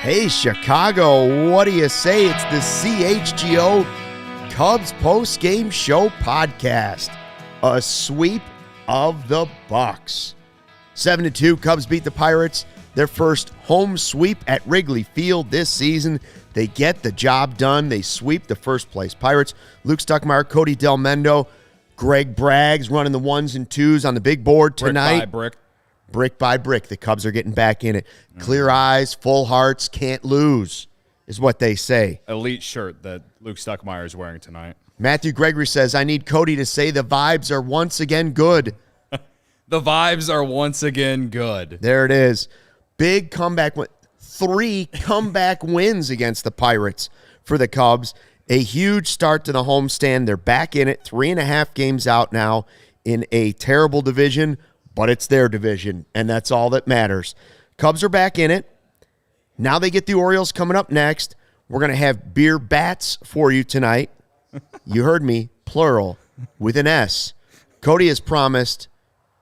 Hey, Chicago, what do you say? It's the CHGO Cubs Postgame Show Podcast. A sweep of the Bucks. 7-2, Cubs beat the Pirates. Their first home sweep at Wrigley Field this season. They get the job done. They sweep the first-place Pirates. Luke Stuckmeyer, Cody Delmendo, Greg Braggs running the ones and twos on the big board tonight. Brick by brick. Brick by brick, the Cubs are getting back in it. Clear eyes, full hearts, can't lose, is what they say. Elite shirt that Luke Stuckmeyer is wearing tonight. Matthew Gregory says, I need Cody to say the vibes are once again good. The vibes are once again good. There it is. Big comeback. 3 comeback wins against the Pirates for the Cubs. A huge start to the homestand. They're back in it. 3.5 games out now in a terrible division. But it's their division, and that's all that matters. Cubs are back in it. Now they get the Orioles coming up next. We're going to have beer bats for you tonight. You heard me, plural, with an S. Cody has promised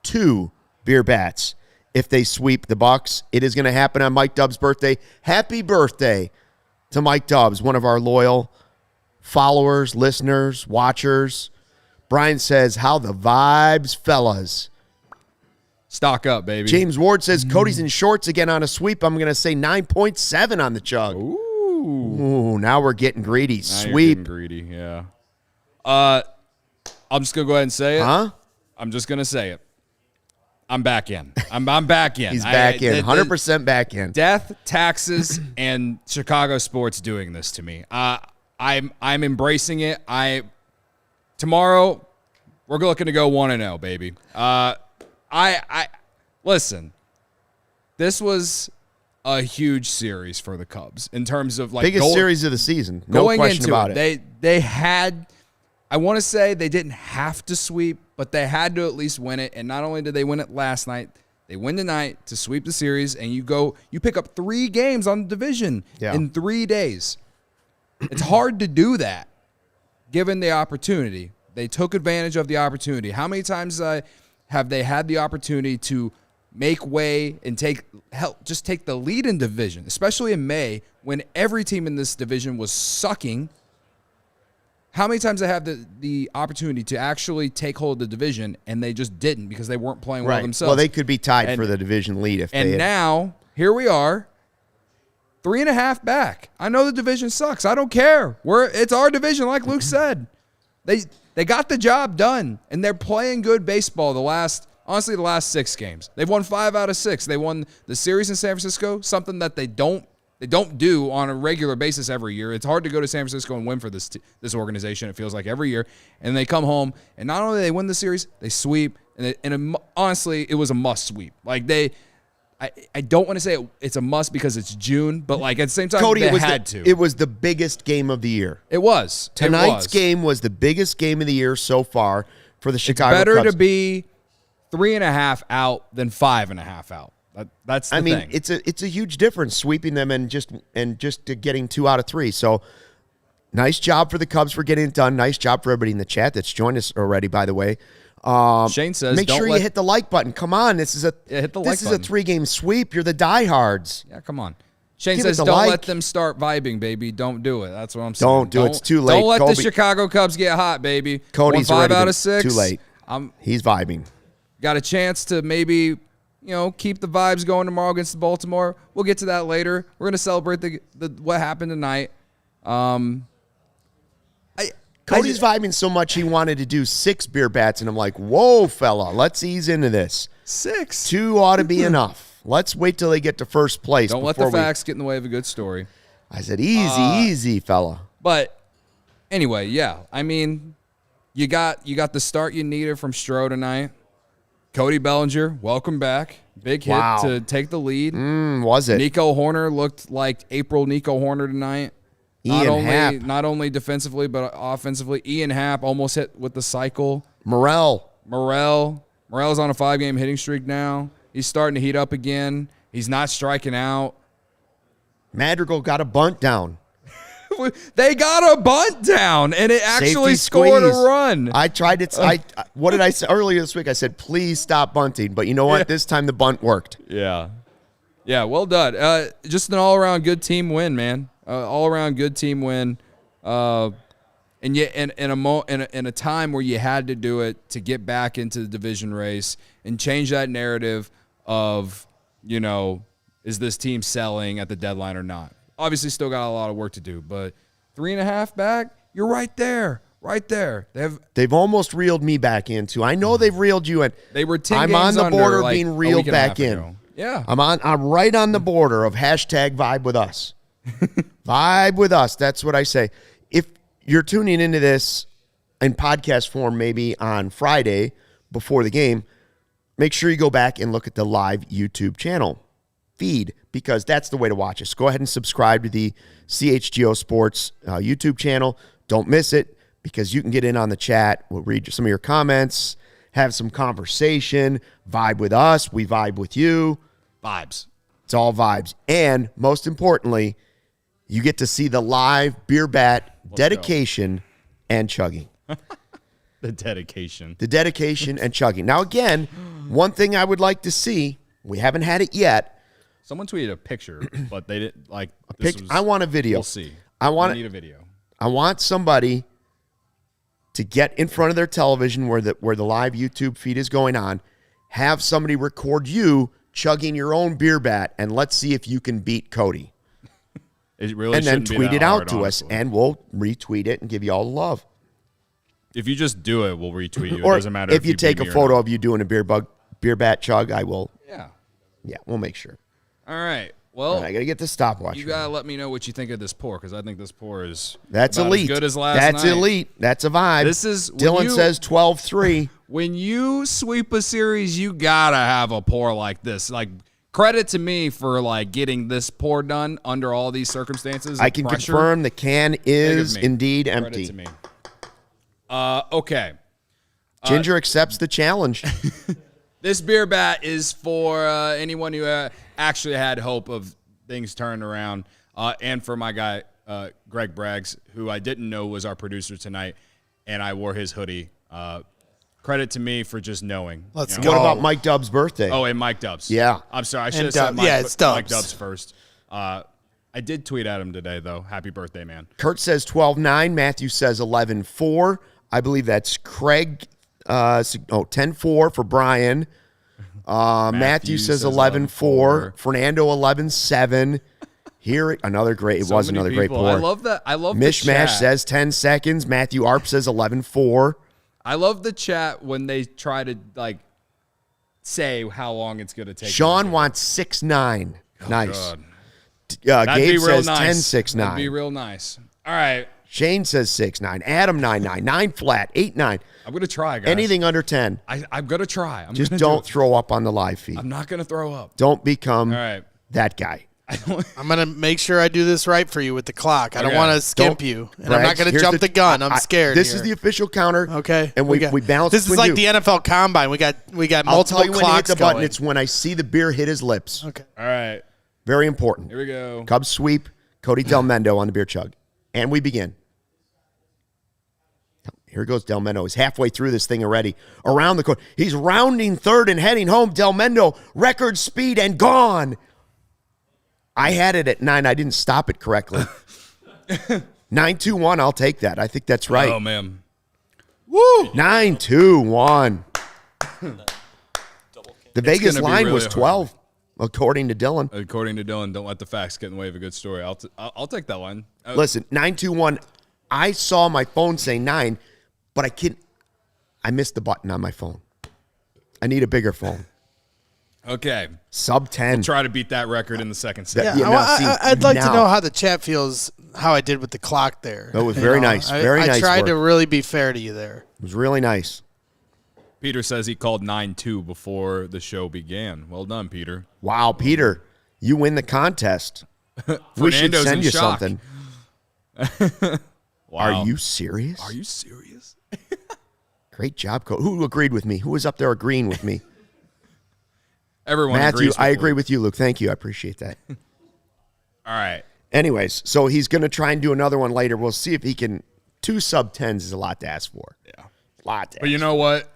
2 beer bats if they sweep the Bucks. It is going to happen on Mike Dubbs' birthday. Happy birthday to Mike Dubbs, one of our loyal followers, listeners, watchers. Brian says, how the vibes, fellas. Stock up, baby. James Ward says Cody's in shorts again on a sweep. I'm going to say 9.7 on the chug. Ooh, now we're getting greedy. Now Sweep. you're getting greedy, yeah. I'm just going to go ahead and say it. Huh? I'm just going to say it. I'm back in. I'm back in. He's back in. 100% back in. Death, taxes, and Chicago sports doing this to me. I'm embracing it. Tomorrow, we're looking to go 1-0, baby. I listen. This was a huge series for the Cubs in terms of biggest series of the season. No question about it. They had. I want to say they didn't have to sweep, but they had to at least win it. And not only did they win it last night, they win tonight to sweep the series. And you pick up 3 games on the division in 3 days. It's hard to do that, given the opportunity. They took advantage of the opportunity. How many times have they had the opportunity to make way and take the lead in division, especially in May when every team in this division was sucking? How many times they have the opportunity to actually take hold of the division and they just didn't because they weren't playing well themselves? Well, they could be tied for the division lead if they had. Now, here we are, 3.5 back. I know the division sucks. I don't care. It's our division, like Luke said. They got the job done, and they're playing good baseball the last 6 games. They've won 5 out of 6. They won the series in San Francisco, something that they don't do on a regular basis every year. It's hard to go to San Francisco and win for this organization, it feels like, every year. And they come home, and not only do they win the series, they sweep. And honestly, it was a must sweep. Like, I don't want to say it's a must because it's June, but like at the same time, Cody, they had to. It was the biggest game of the year. It was. Tonight's game was the biggest game of the year so far for the Chicago Cubs. It's better to be 3.5 out than 5.5 out. That's the thing. It's a huge difference sweeping them and just getting 2 out of 3. So nice job for the Cubs for getting it done. Nice job for everybody in the chat that's joined us already, by the way. Shane says, make sure you hit the like button. Come on, this is a 3-game sweep. You're the diehards. Yeah, come on. Shane says, don't let them start vibing, baby. Don't do it. That's what I'm saying. Don't do it. It's too late. Don't let the Chicago Cubs get hot, baby. Cody's 5 out of 6. Too late. He's vibing. Got a chance to maybe keep the vibes going tomorrow against Baltimore. We'll get to that later. We're going to celebrate what happened tonight. Cody's vibing so much he wanted to do 6 beer bats, and I'm like, whoa, fella, let's ease into this. 6? 2 ought to be enough. Let's wait till they get to first place. Don't let the facts get in the way of a good story. I said, easy, fella. But anyway, yeah. I mean, you got the start you needed from Stroh tonight. Cody Bellinger, welcome back. Big hit to take the lead. Was it? Nico Horner looked like April Nico Horner tonight. Not only defensively, but offensively. Ian Happ almost hit with the cycle. Morel's on a 5-game hitting streak now. He's starting to heat up again. He's not striking out. Madrigal got a bunt down. They got a bunt down, and it actually scored a run. I tried it. What did I say earlier this week? I said, please stop bunting. But you know what? This time the bunt worked. Yeah. Yeah, well done. Just an all-around good team win, man. All-around good team win. And yet in a time where you had to do it to get back into the division race and change that narrative of, is this team selling at the deadline or not? Obviously, still got a lot of work to do, but 3.5 back, you're right there. They've almost reeled me back into. I know they've reeled you in. They were 10 I'm games on the border of like being reeled back in. Ago. Yeah, I'm right on the border of hashtag vibe with us. Vibe with us. That's what I say. If you're tuning into this in podcast form, maybe on Friday before the game, make sure you go back and look at the live YouTube channel feed, because that's the way to watch us. Go ahead and subscribe to the CHGO Sports YouTube channel. Don't miss it, because you can get in on the chat. We'll read some of your comments, have some conversation, vibe with us. We vibe with you. Vibes. It's all vibes. And most importantly, you get to see the live beer bat dedication and chugging. The dedication and chugging. Now, again, one thing I would like to see, we haven't had it yet. Someone tweeted a picture, but they didn't like I want a video. We'll see. I need a video. I want somebody to get in front of their television where the live YouTube feed is going on, have somebody record you chugging your own beer bat, and let's see if you can beat Cody. It really and then tweet it out to honestly. us, and we'll retweet it and give you all the love. If you just do it, we'll retweet you. Or it doesn't matter if you take a photo of you doing a beer bat chug, I will. Yeah, we'll make sure. All right. Well, I got to get the stopwatch. You got to let me know what you think of this pour, because I think this pour is That's elite. as good as last That's night. elite. That's a vibe. This is Dylan says 12-3. When you sweep a series, you got to have a pour like this. Like, credit to me for getting this pour done under all these circumstances. I can confirm the can is indeed Credit empty. to me. Okay. Ginger accepts the challenge. This beer bat is for anyone who actually had hope of things turning around, and for my guy, Greg Braggs, who I didn't know was our producer tonight, and I wore his hoodie. Credit to me for just knowing. Let's go. What about Mike Dubbs' birthday? Oh, and Mike Dubbs. Yeah. I'm sorry. I should have said Mike Dubbs first. I did tweet at him today, though. Happy birthday, man. Kurt says 12-9. Matthew says 11-4. I believe that's Craig. 10-4 for Brian. Matthew says 11-4. Fernando 11-7. Here, another great. It was another great pour. I love that. I love Mishmash the chat. says 10 seconds. Matthew Arp says 11-4. I love the chat when they try to say how long it's going to take. Sean wants 6-9. Nice. That'd Gabe be real says nice. 10-6-9. That'd be real nice. All right. Shane says 6-9. Adam 9-9. 9 flat. 8-9. I'm going to try, guys. Anything under 10. I'm going to try. Just don't throw up on the live feed. I'm not going to throw up. Don't become that guy. I'm going to make sure I do this right for you with the clock. I don't want to skimp you. And I'm not going to jump the gun. I'm scared. This is the official counter. Okay. And we balance. This is like the NFL Combine. We got multiple I'll tell you when clocks you hit the button. going. It's when I see the beer hit his lips. Okay. All right. Very important. Here we go. Cubs sweep. Cody Delmendo on the beer chug. And we begin. Here goes Delmendo. He's halfway through this thing already. Around the corner. He's rounding third and heading home. Delmendo, record speed and gone. I had it at 9. I didn't stop it correctly. 9-2-1. I'll take that. I think that's right. Oh, man. Woo! 9-2-1. The Vegas line really was 12, according to Dylan. According to Dylan, don't let the facts get in the way of a good story. I'll take that line. Listen, 9-2-1. I saw my phone say 9, but I missed the button on my phone. I need a bigger phone. Okay. Sub 10. Try to beat that record in the second set. Yeah, Yeah, I'd like to know how the chat feels, how I did with the clock there. That was very nice. Very nice I tried work. to really be fair to you there. It was really nice. Peter says he called 9-2 before the show began. Well done, Peter. Wow, Peter, you win the contest. We should Fernando's send in you shock. something. Wow. Are you serious? Are you serious? Great job, Cody. Who agreed with me? Who was up there agreeing with me? Everyone Matthew, agrees with I agree Luke. with you, Luke. Thank you. I appreciate that. All right. Anyways, so he's going to try and do another one later. We'll see if he can. 2 sub 10s is a lot to ask for. Yeah. Lot to But you ask know what?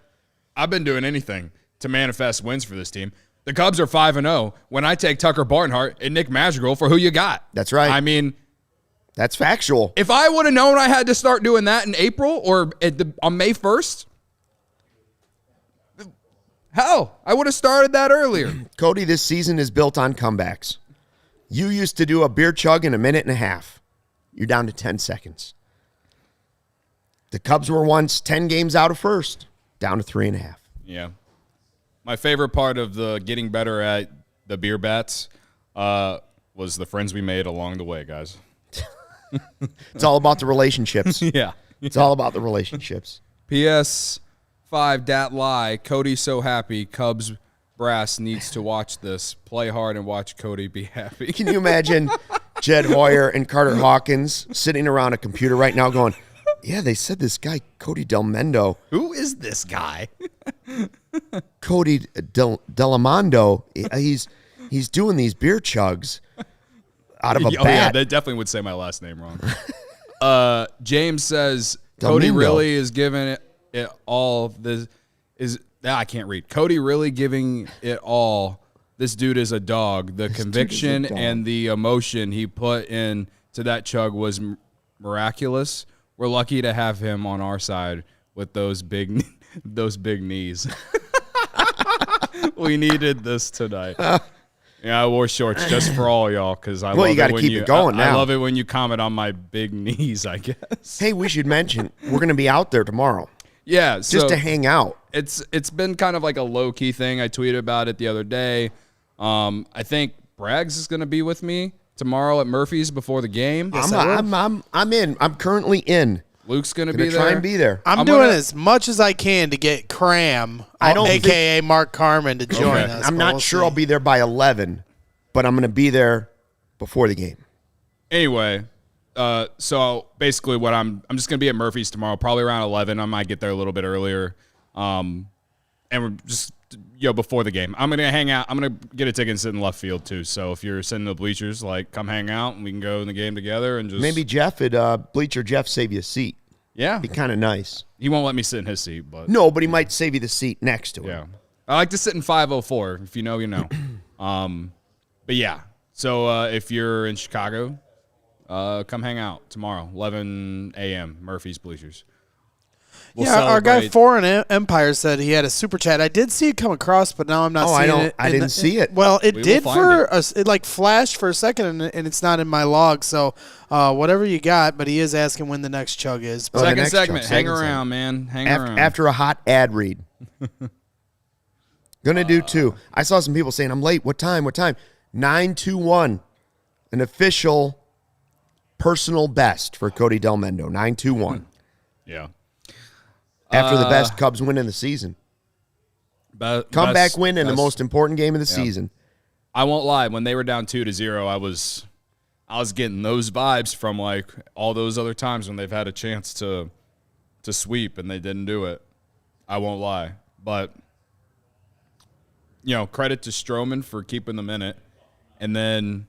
I've been doing anything to manifest wins for this team. The Cubs are 5-0 when I take Tucker Barnhart and Nick Madrigal for who you got. That's right. I mean, That's factual. If I would have known I had to start doing that in April or on May 1st, hell, I would have started that earlier. Cody, this season is built on comebacks. You used to do a beer chug in a minute and a half. You're down to 10 seconds. The Cubs were once 10 games out of first, down to 3.5. yeah. My favorite part of the getting better at the beer bats was the friends we made along the way, guys. It's all about the relationships. Yeah. It's all about the relationships. PS5 dat lie. Cody's so happy. Cubs brass needs to watch this. Play hard and watch Cody be happy. Can you imagine Jed Hoyer and Carter Hawkins sitting around a computer right now going, yeah, they said this guy, Cody Delmendo, Who is this guy? Cody Delmendo, he's doing these beer chugs out of a Yeah, bat. they definitely would say my last name wrong. James says Cody Delmendo. really is giving it all. I can't read. Cody really giving it all. This dude is a dog. The conviction dog. and the emotion he put in to that chug was miraculous. We're lucky to have him on our side with those big knees. We needed this tonight. Yeah, I wore shorts just for all y'all because I Well, love you gotta it when keep it going I now. love it when you comment on my big knees, I guess. Hey, we should mention we're going to be out there tomorrow Yeah, just so to hang out. it's been kind of like a low key thing. I tweeted about it the other day. I think Braggs is going to be with me tomorrow at Murphy's before the game. I'm in. I'm currently in. Luke's going to Gonna be try there. and be there. I'm doing as much as I can to get Cram, a.k.a. Mark Carmen, to join us. I'm but not we'll sure see. I'll be there by 11, but I'm going to be there before the game. Anyway, so basically what I'm just going to be at Murphy's tomorrow, probably around 11. I might get there a little bit earlier. And we're just before the game. I'm going to hang out. I'm going to get a ticket and sit in left field too. So if you're sitting in the bleachers, come hang out and we can go in the game together and just Maybe Jeff at Bleacher Jeff save you a seat. Yeah. Be kind of nice. He won't let me sit in his seat, but No, but he might save you the seat next to him. yeah. I like to sit in 504. If you know, you know. But yeah. So if you're in Chicago, come hang out tomorrow, 11 a.m. Murphy's Bleachers. We'll Our guy celebrate. Foreign Empire said he had a super chat. I did see it come across, but now I'm not seeing it. I didn't see it. Well, it We will did find for us. It flashed for a second, and it's not in my log. So whatever you got, but he is asking when the next chug is. Oh, the Second next segment. chunk, Hang second around, man. Hang around. After a hot ad read. Gonna do 2. I saw some people saying, I'm late. What time? 9:21. An official personal best for Cody Delmendo. 9:21. Yeah. After the best Cubs win in the season. Comeback Best- win in the best- most important game of the season. I won't lie. When they were down 2-0, I was getting those vibes from all those other times when they've had a chance to sweep and they didn't do it. I won't lie, but credit to Stroman for keeping them in it. And then,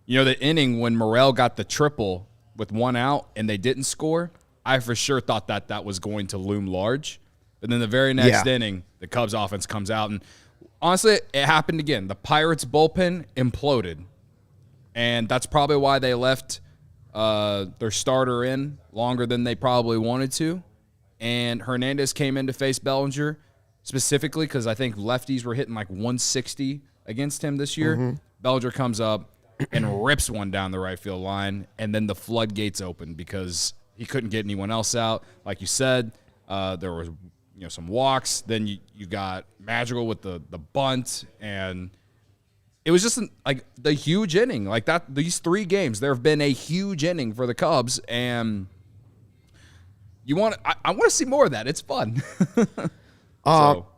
the inning when Morel got the triple with 1 out and they didn't score, I for sure thought that was going to loom large. But then the very next inning, the Cubs offense comes out. And honestly, it happened again. The Pirates bullpen imploded. And that's probably why they left their starter in longer than they probably wanted to. And Hernandez came in to face Bellinger specifically because I think lefties were hitting 160 against him this year. Mm-hmm. Bellinger comes up and rips one down the right field line. And then the floodgates open because he couldn't get anyone else out. Like you said, there was some walks. Then you got Madrigal with the bunt, and it was just like the huge inning. Like that, these 3 games, there have been a huge inning for the Cubs, and I want to see more of that. It's fun.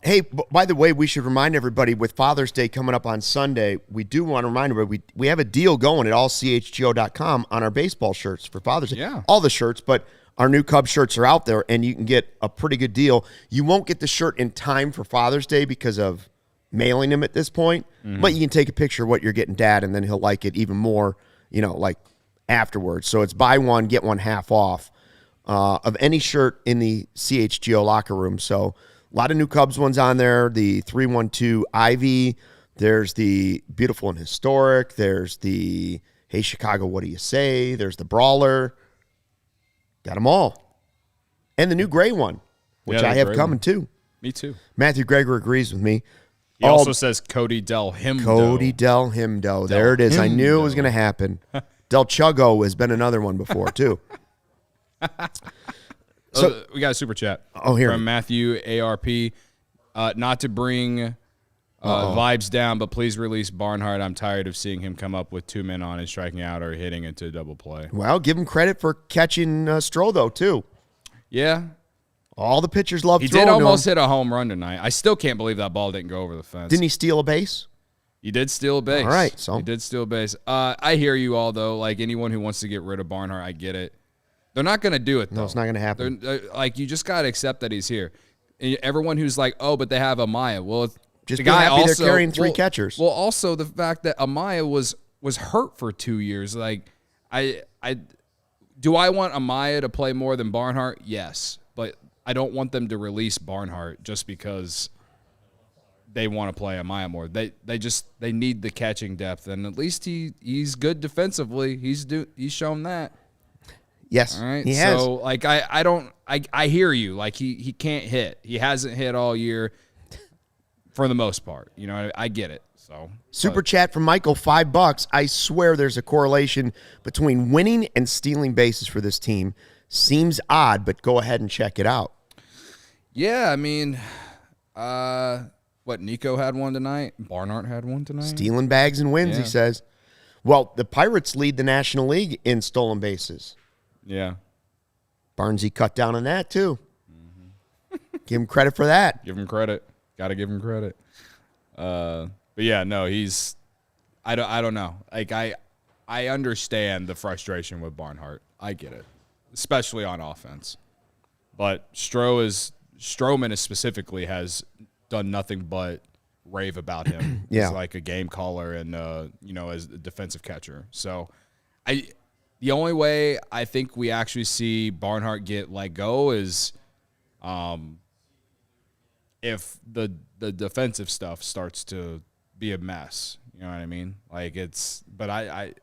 Hey, by the way, we should remind everybody with Father's Day coming up on Sunday, we do want to remind everybody we have a deal going at allchgo.com on our baseball shirts for Father's Day. Yeah. All the shirts, but our new Cubs shirts are out there, and you can get a pretty good deal. You won't get the shirt in time for Father's Day because of mailing him at this point, but you can take a picture of what you're getting Dad, and then he'll like it even more, like afterwards. So it's buy one, get one half off of any shirt in the CHGO locker room. So a lot of new Cubs ones on there. The 312 Ivy. There's the Beautiful and Historic. There's the Hey Chicago, What Do You Say? There's the Brawler. Got them all. And the new gray one, which I have coming too. Me too. Matthew Greger agrees with me. He also says Cody Delhimdo. Cody Delhimdo. There it is. I knew it was going to happen. Del Chuggo has been another one before too. So we got a super chat here from Matthew ARP. Not to bring vibes down, but please release Barnhart. I'm tired of seeing him come up with 2 men on and striking out or hitting into double play. Well, give him credit for catching Stroh, though, too. Yeah. All the pitchers love He throwing did almost to him. hit a home run tonight. I still can't believe that ball didn't go over the fence. Didn't he steal a base? He did steal a base. All right. So he did steal a base. I hear you all, though. Like, anyone who wants to get rid of Barnhart, I get it. They're not going to do it, though. No, it's not going to happen. Like, you just got to accept that he's here. And everyone who's like, oh, but they have Amaya. Well, just the be guy happy also, they're carrying 3 catchers. Well, also the fact that Amaya was hurt for 2 years. Like, do I want Amaya to play more than Barnhart? Yes, but I don't want them to release Barnhart just because they want to play Amaya more. They need the catching depth, and at least he's good defensively. He's shown that. Yes, all right. He has. So like I hear you. Like he can't hit. He hasn't hit all year for the most part. I get it. So Super chat from Michael, $5. I swear there's a correlation between winning and stealing bases for this team. Seems odd, but go ahead and check it out. Yeah, I mean, Nico had one tonight. Barnhart had one tonight. Stealing bags and wins, Yeah. he says. Well, the Pirates lead the National League in stolen bases. Yeah. Barnesy cut down on that, too. Give him credit for that. Give him credit. Got to give him credit. But yeah, no, I don't know. Like I understand the frustration with Barnhart. I get it, especially on offense. But Stroman specifically has done nothing but rave about him. Yeah. He's like a game caller and as a defensive catcher. So the only way I think we actually see Barnhart get let go is if the defensive stuff starts to be a mess. You know what I mean? Like but I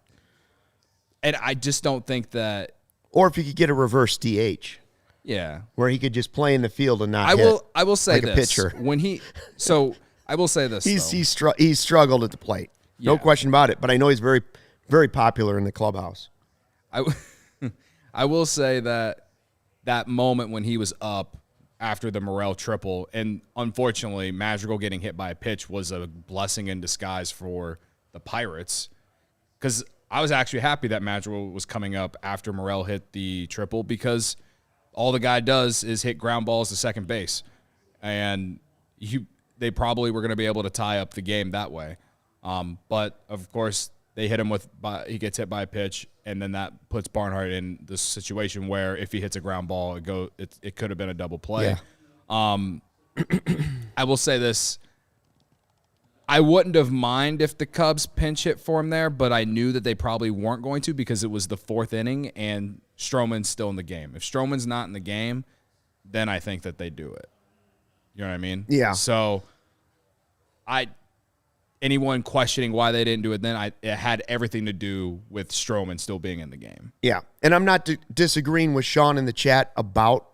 just don't think that. Or if you could get a reverse DH. Yeah. Where he could just play in the field and not hit. I will say like this. a pitcher. I will say this. He's struggled at the plate. No Yeah. question about it. But I know he's very, very popular in the clubhouse. I will say that moment when he was up after the Morel triple, and unfortunately Madrigal getting hit by a pitch was a blessing in disguise for the Pirates, because I was actually happy that Madrigal was coming up after Morel hit the triple, because all the guy does is hit ground balls to second base, and they probably were going to be able to tie up the game that way. But of course they hit him he gets hit by a pitch, and then that puts Barnhart in this situation where if he hits a ground ball, it could have been a double play. Yeah. I will say this. I wouldn't have minded if the Cubs pinch hit for him there, but I knew that they probably weren't going to, because it was the 4th inning and Stroman's still in the game. If Stroman's not in the game, then I think that they do it. You know what I mean? Yeah. So anyone questioning why they didn't do it then, it had everything to do with Stroman still being in the game. Yeah. And I'm not disagreeing with Sean in the chat about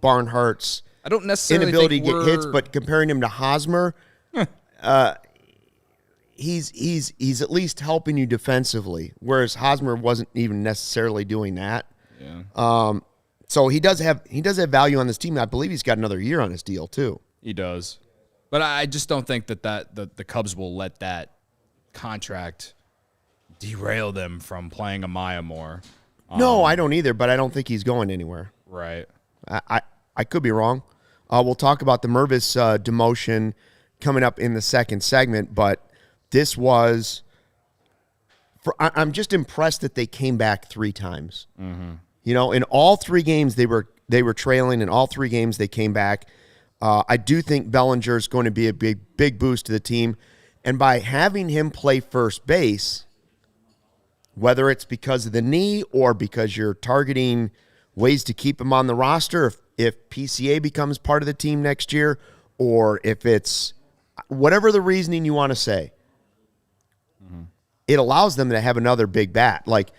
Barnhart's I don't necessarily inability think to get hits, but comparing him to Hosmer, he's at least helping you defensively, whereas Hosmer wasn't even necessarily doing that. Yeah. So he does have value on this team. I believe he's got another year on his deal too. He does. But I just don't think that the Cubs will let that contract derail them from playing Amaya more. No, I don't either, but I don't think he's going anywhere. Right. I could be wrong. We'll talk about the Mervis demotion coming up in the second segment, but this was I'm just impressed that they came back 3 times. Mm-hmm. You know, in all 3 games they were trailing. In all 3 games they came back. I do think Bellinger is going to be a big boost to the team, and by having him play first base, whether it's because of the knee or because you're targeting ways to keep him on the roster, if PCA becomes part of the team next year, or if it's whatever the reasoning you want to say, it allows them to have another big bat. Like,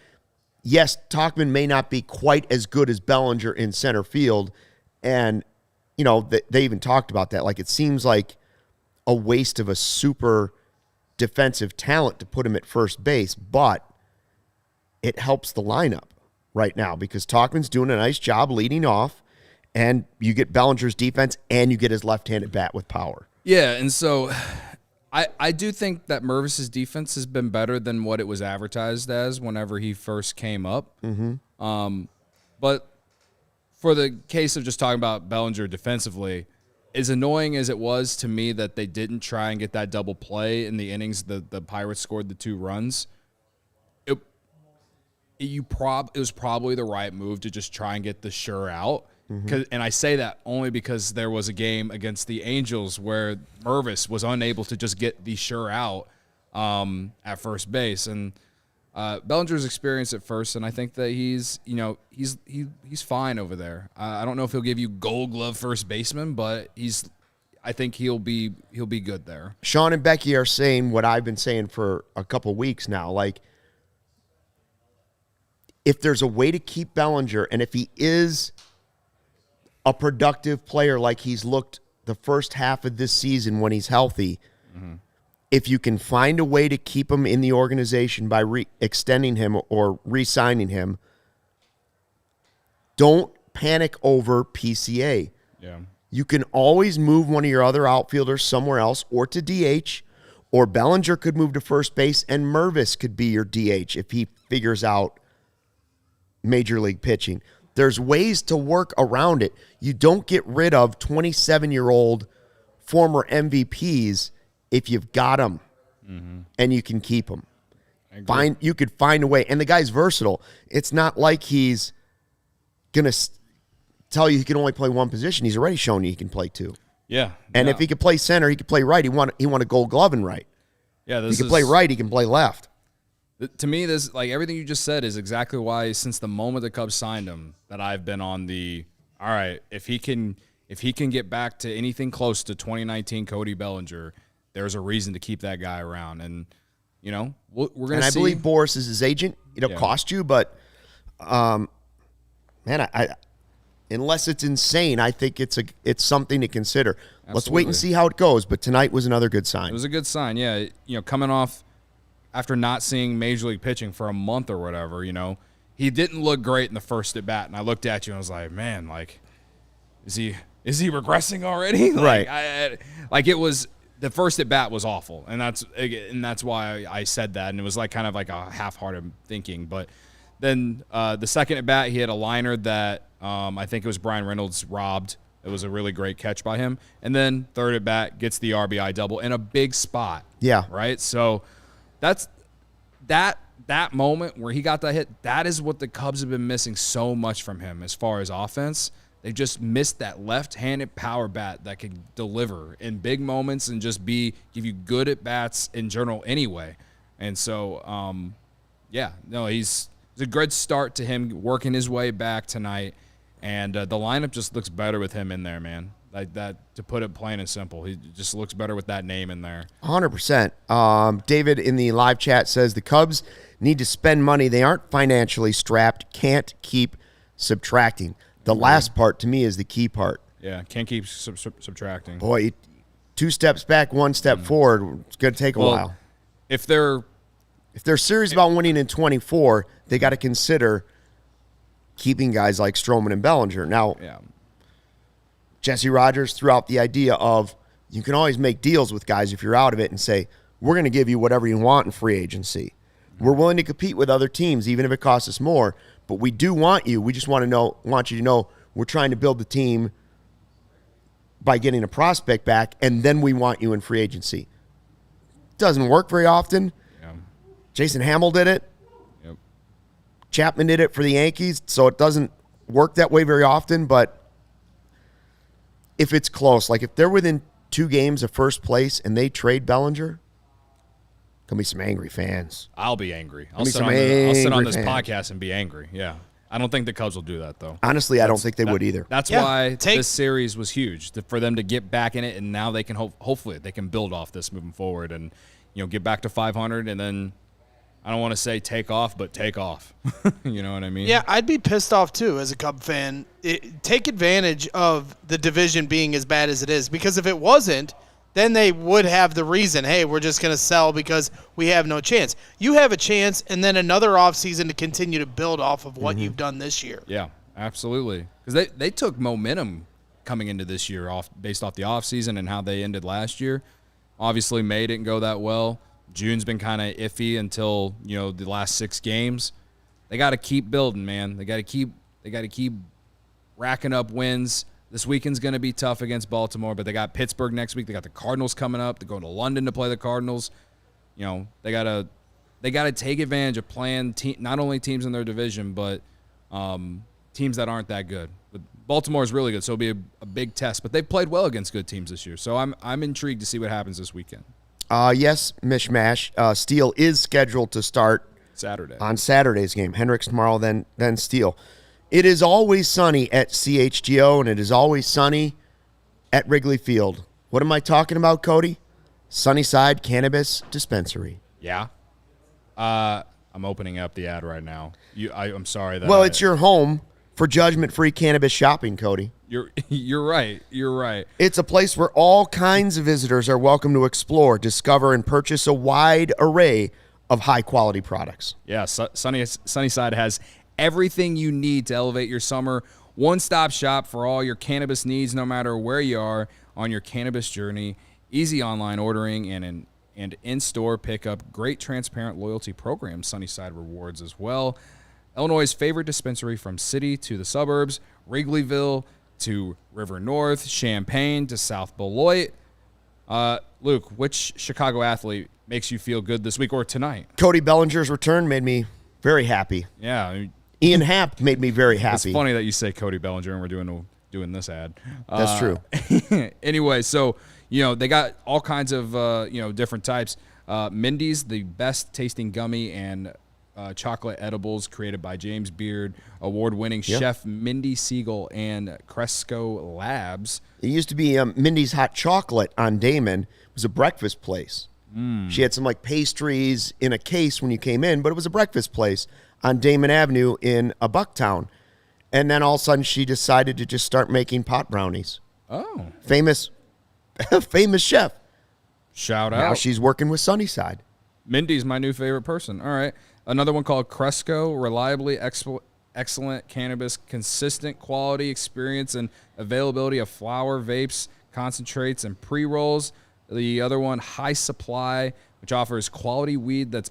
yes, Tauchman may not be quite as good as Bellinger in center field, and, you know, they even talked about that. Like, it seems like a waste of a super defensive talent to put him at first base, but it helps the lineup right now because Tauchman's doing a nice job leading off, and you get Bellinger's defense and you get his left-handed bat with power. Yeah, and so I do think that Mervis's defense has been better than what it was advertised as whenever he first came up. Mm-hmm. But for the case of just talking about Bellinger defensively, as annoying as it was to me that they didn't try and get that double play in the innings the Pirates scored the 2 runs, it was probably the right move to just try and get the sure out. And I say that only because there was a game against the Angels where Mervis was unable to just get the sure out at first base, and Bellinger's experienced at first, and I think that he's fine over there. I don't know if he'll give you Gold Glove first baseman, but I think he'll be good there. Sean and Becky are saying what I've been saying for a couple weeks now, like, if there's a way to keep Bellinger, and if he is a productive player like he's looked the first half of this season when he's healthy, if you can find a way to keep him in the organization by extending him or re-signing him, don't panic over PCA. Yeah. You can always move one of your other outfielders somewhere else or to DH, or Bellinger could move to first base and Mervis could be your DH if he figures out major league pitching. There's ways to work around it. You don't get rid of 27-year-old former MVPs if you've got them and you can keep them. You could find a way. And the guy's versatile. It's not like he's going to tell you he can only play one position. He's already shown you he can play 2. Yeah. And if he could play center, he could play right. He won a Gold Glove in right. Yeah, he can play right. He can play left. To me, this, like, everything you just said is exactly why, since the moment the Cubs signed him, that I've been on the, all right, if he can get back to anything close to 2019 Cody Bellinger, there's a reason to keep that guy around. And, you know, we're going to see. And I believe Boris is his agent. It'll cost you, but, man, I unless it's insane, I think it's something to consider. Absolutely. Let's wait and see how it goes, but tonight was another good sign. It was a good sign, yeah. You know, coming off after not seeing Major League pitching for a month or whatever, you know, he didn't look great in the first at bat, and I looked at you and I was like, man, like, is he regressing already? Right. It was the first at bat was awful, and that's why I said that, and it was like kind of like a half-hearted thinking. But then the second at bat, he had a liner that I think it was Brian Reynolds robbed. It was a really great catch by him, and then third at bat gets the RBI double in a big spot. Yeah. Right. So that's that moment where he got that hit. That is what the Cubs have been missing so much from him as far as offense. They just missed that left-handed power bat that could deliver in big moments and just give you good at bats in general anyway. And so, it's a good start to him working his way back tonight. And the lineup just looks better with him in there, man. Like that, to put it plain and simple, he just looks better with that name in there. 100%. David in the live chat says the Cubs need to spend money. They aren't financially strapped. Can't keep subtracting. The last part to me is the key part. Yeah, can't keep subtracting. Boy, 2 steps back, 1 step forward. It's going to take a while. If they're serious about winning in 24, they got to consider keeping guys like Stroman and Bellinger. Now, Jesse Rogers threw out the idea of you can always make deals with guys if you're out of it and say, we're going to give you whatever you want in free agency. We're willing to compete with other teams, even if it costs us more, but we do want you. We just want you to know we're trying to build the team by getting a prospect back, and then we want you in free agency. Doesn't work very often. Yeah. Jason Hamill did it. Yep. Chapman did it for the Yankees, so it doesn't work that way very often, but if it's close, like if they're within 2 games of first place and they trade Bellinger, gonna be some angry fans. I'll be angry. I'll sit on this podcast and be angry. Yeah. I don't think the Cubs will do that, though. Honestly, I don't think they would either. That's why this series was huge, for them to get back in it, and now they can hopefully they can build off this moving forward and get back to 500, and then I don't want to say take off, but take off. You know what I mean? Yeah, I'd be pissed off, too, as a Cub fan. Take advantage of the division being as bad as it is, because if it wasn't, then they would have the reason, hey, we're just going to sell because we have no chance. You have a chance and then another offseason to continue to build off of what you've done this year. Yeah, absolutely. Because they took momentum coming into this year based off the offseason and how they ended last year. Obviously, May didn't go that well. June's been kind of iffy until, the last 6 games. They got to keep building, man. They got to keep racking up wins. This weekend's going to be tough against Baltimore, but they got Pittsburgh next week. They got the Cardinals coming up. They're going to London to play the Cardinals. They got to take advantage of playing not only teams in their division, but teams that aren't that good. But Baltimore is really good, so it'll be a big test. But they've played well against good teams this year, so I'm intrigued to see what happens this weekend. Yes, Mishmash. Steele is scheduled to start on Saturday's game. Hendricks tomorrow, then Steele. It is always sunny at CHGO, and it is always sunny at Wrigley Field. What am I talking about, Cody? Sunnyside Cannabis Dispensary. Yeah. I'm opening up the ad right now. I'm sorry that. Well, it's your home for judgment-free cannabis shopping, Cody. You're right. You're right. It's a place where all kinds of visitors are welcome to explore, discover, and purchase a wide array of high-quality products. Yeah, Sunnyside has everything you need to elevate your summer. One-stop shop for all your cannabis needs, no matter where you are on your cannabis journey. Easy online ordering and in-store pickup. Great transparent loyalty program, Sunnyside Rewards as well. Illinois' favorite dispensary from city to the suburbs, Wrigleyville to River North, Champaign to South Beloit. Luke, which Chicago athlete makes you feel good this week or tonight? Cody Bellinger's return made me very happy. Yeah, Ian Happ made me very happy. It's funny that you say Cody Bellinger and we're doing this ad. That's true. Anyway, so they got all kinds of different types. Mindy's, the best tasting gummy and chocolate edibles created by James Beard, award-winning chef Mindy Siegel and Cresco Labs. It used to be Mindy's Hot Chocolate on Damon. It was a breakfast place. She had some pastries in a case when you came in, but it was a breakfast place on Damon Avenue in Bucktown. And then all of a sudden she decided to just start making pot brownies. Oh. Famous chef. Shout out. Now she's working with Sunnyside. Mindy's my new favorite person. All right. Another one called Cresco, reliably excellent cannabis, consistent quality, experience, and availability of flower, vapes, concentrates, and pre-rolls. The other one, High Supply, which offers quality weed that's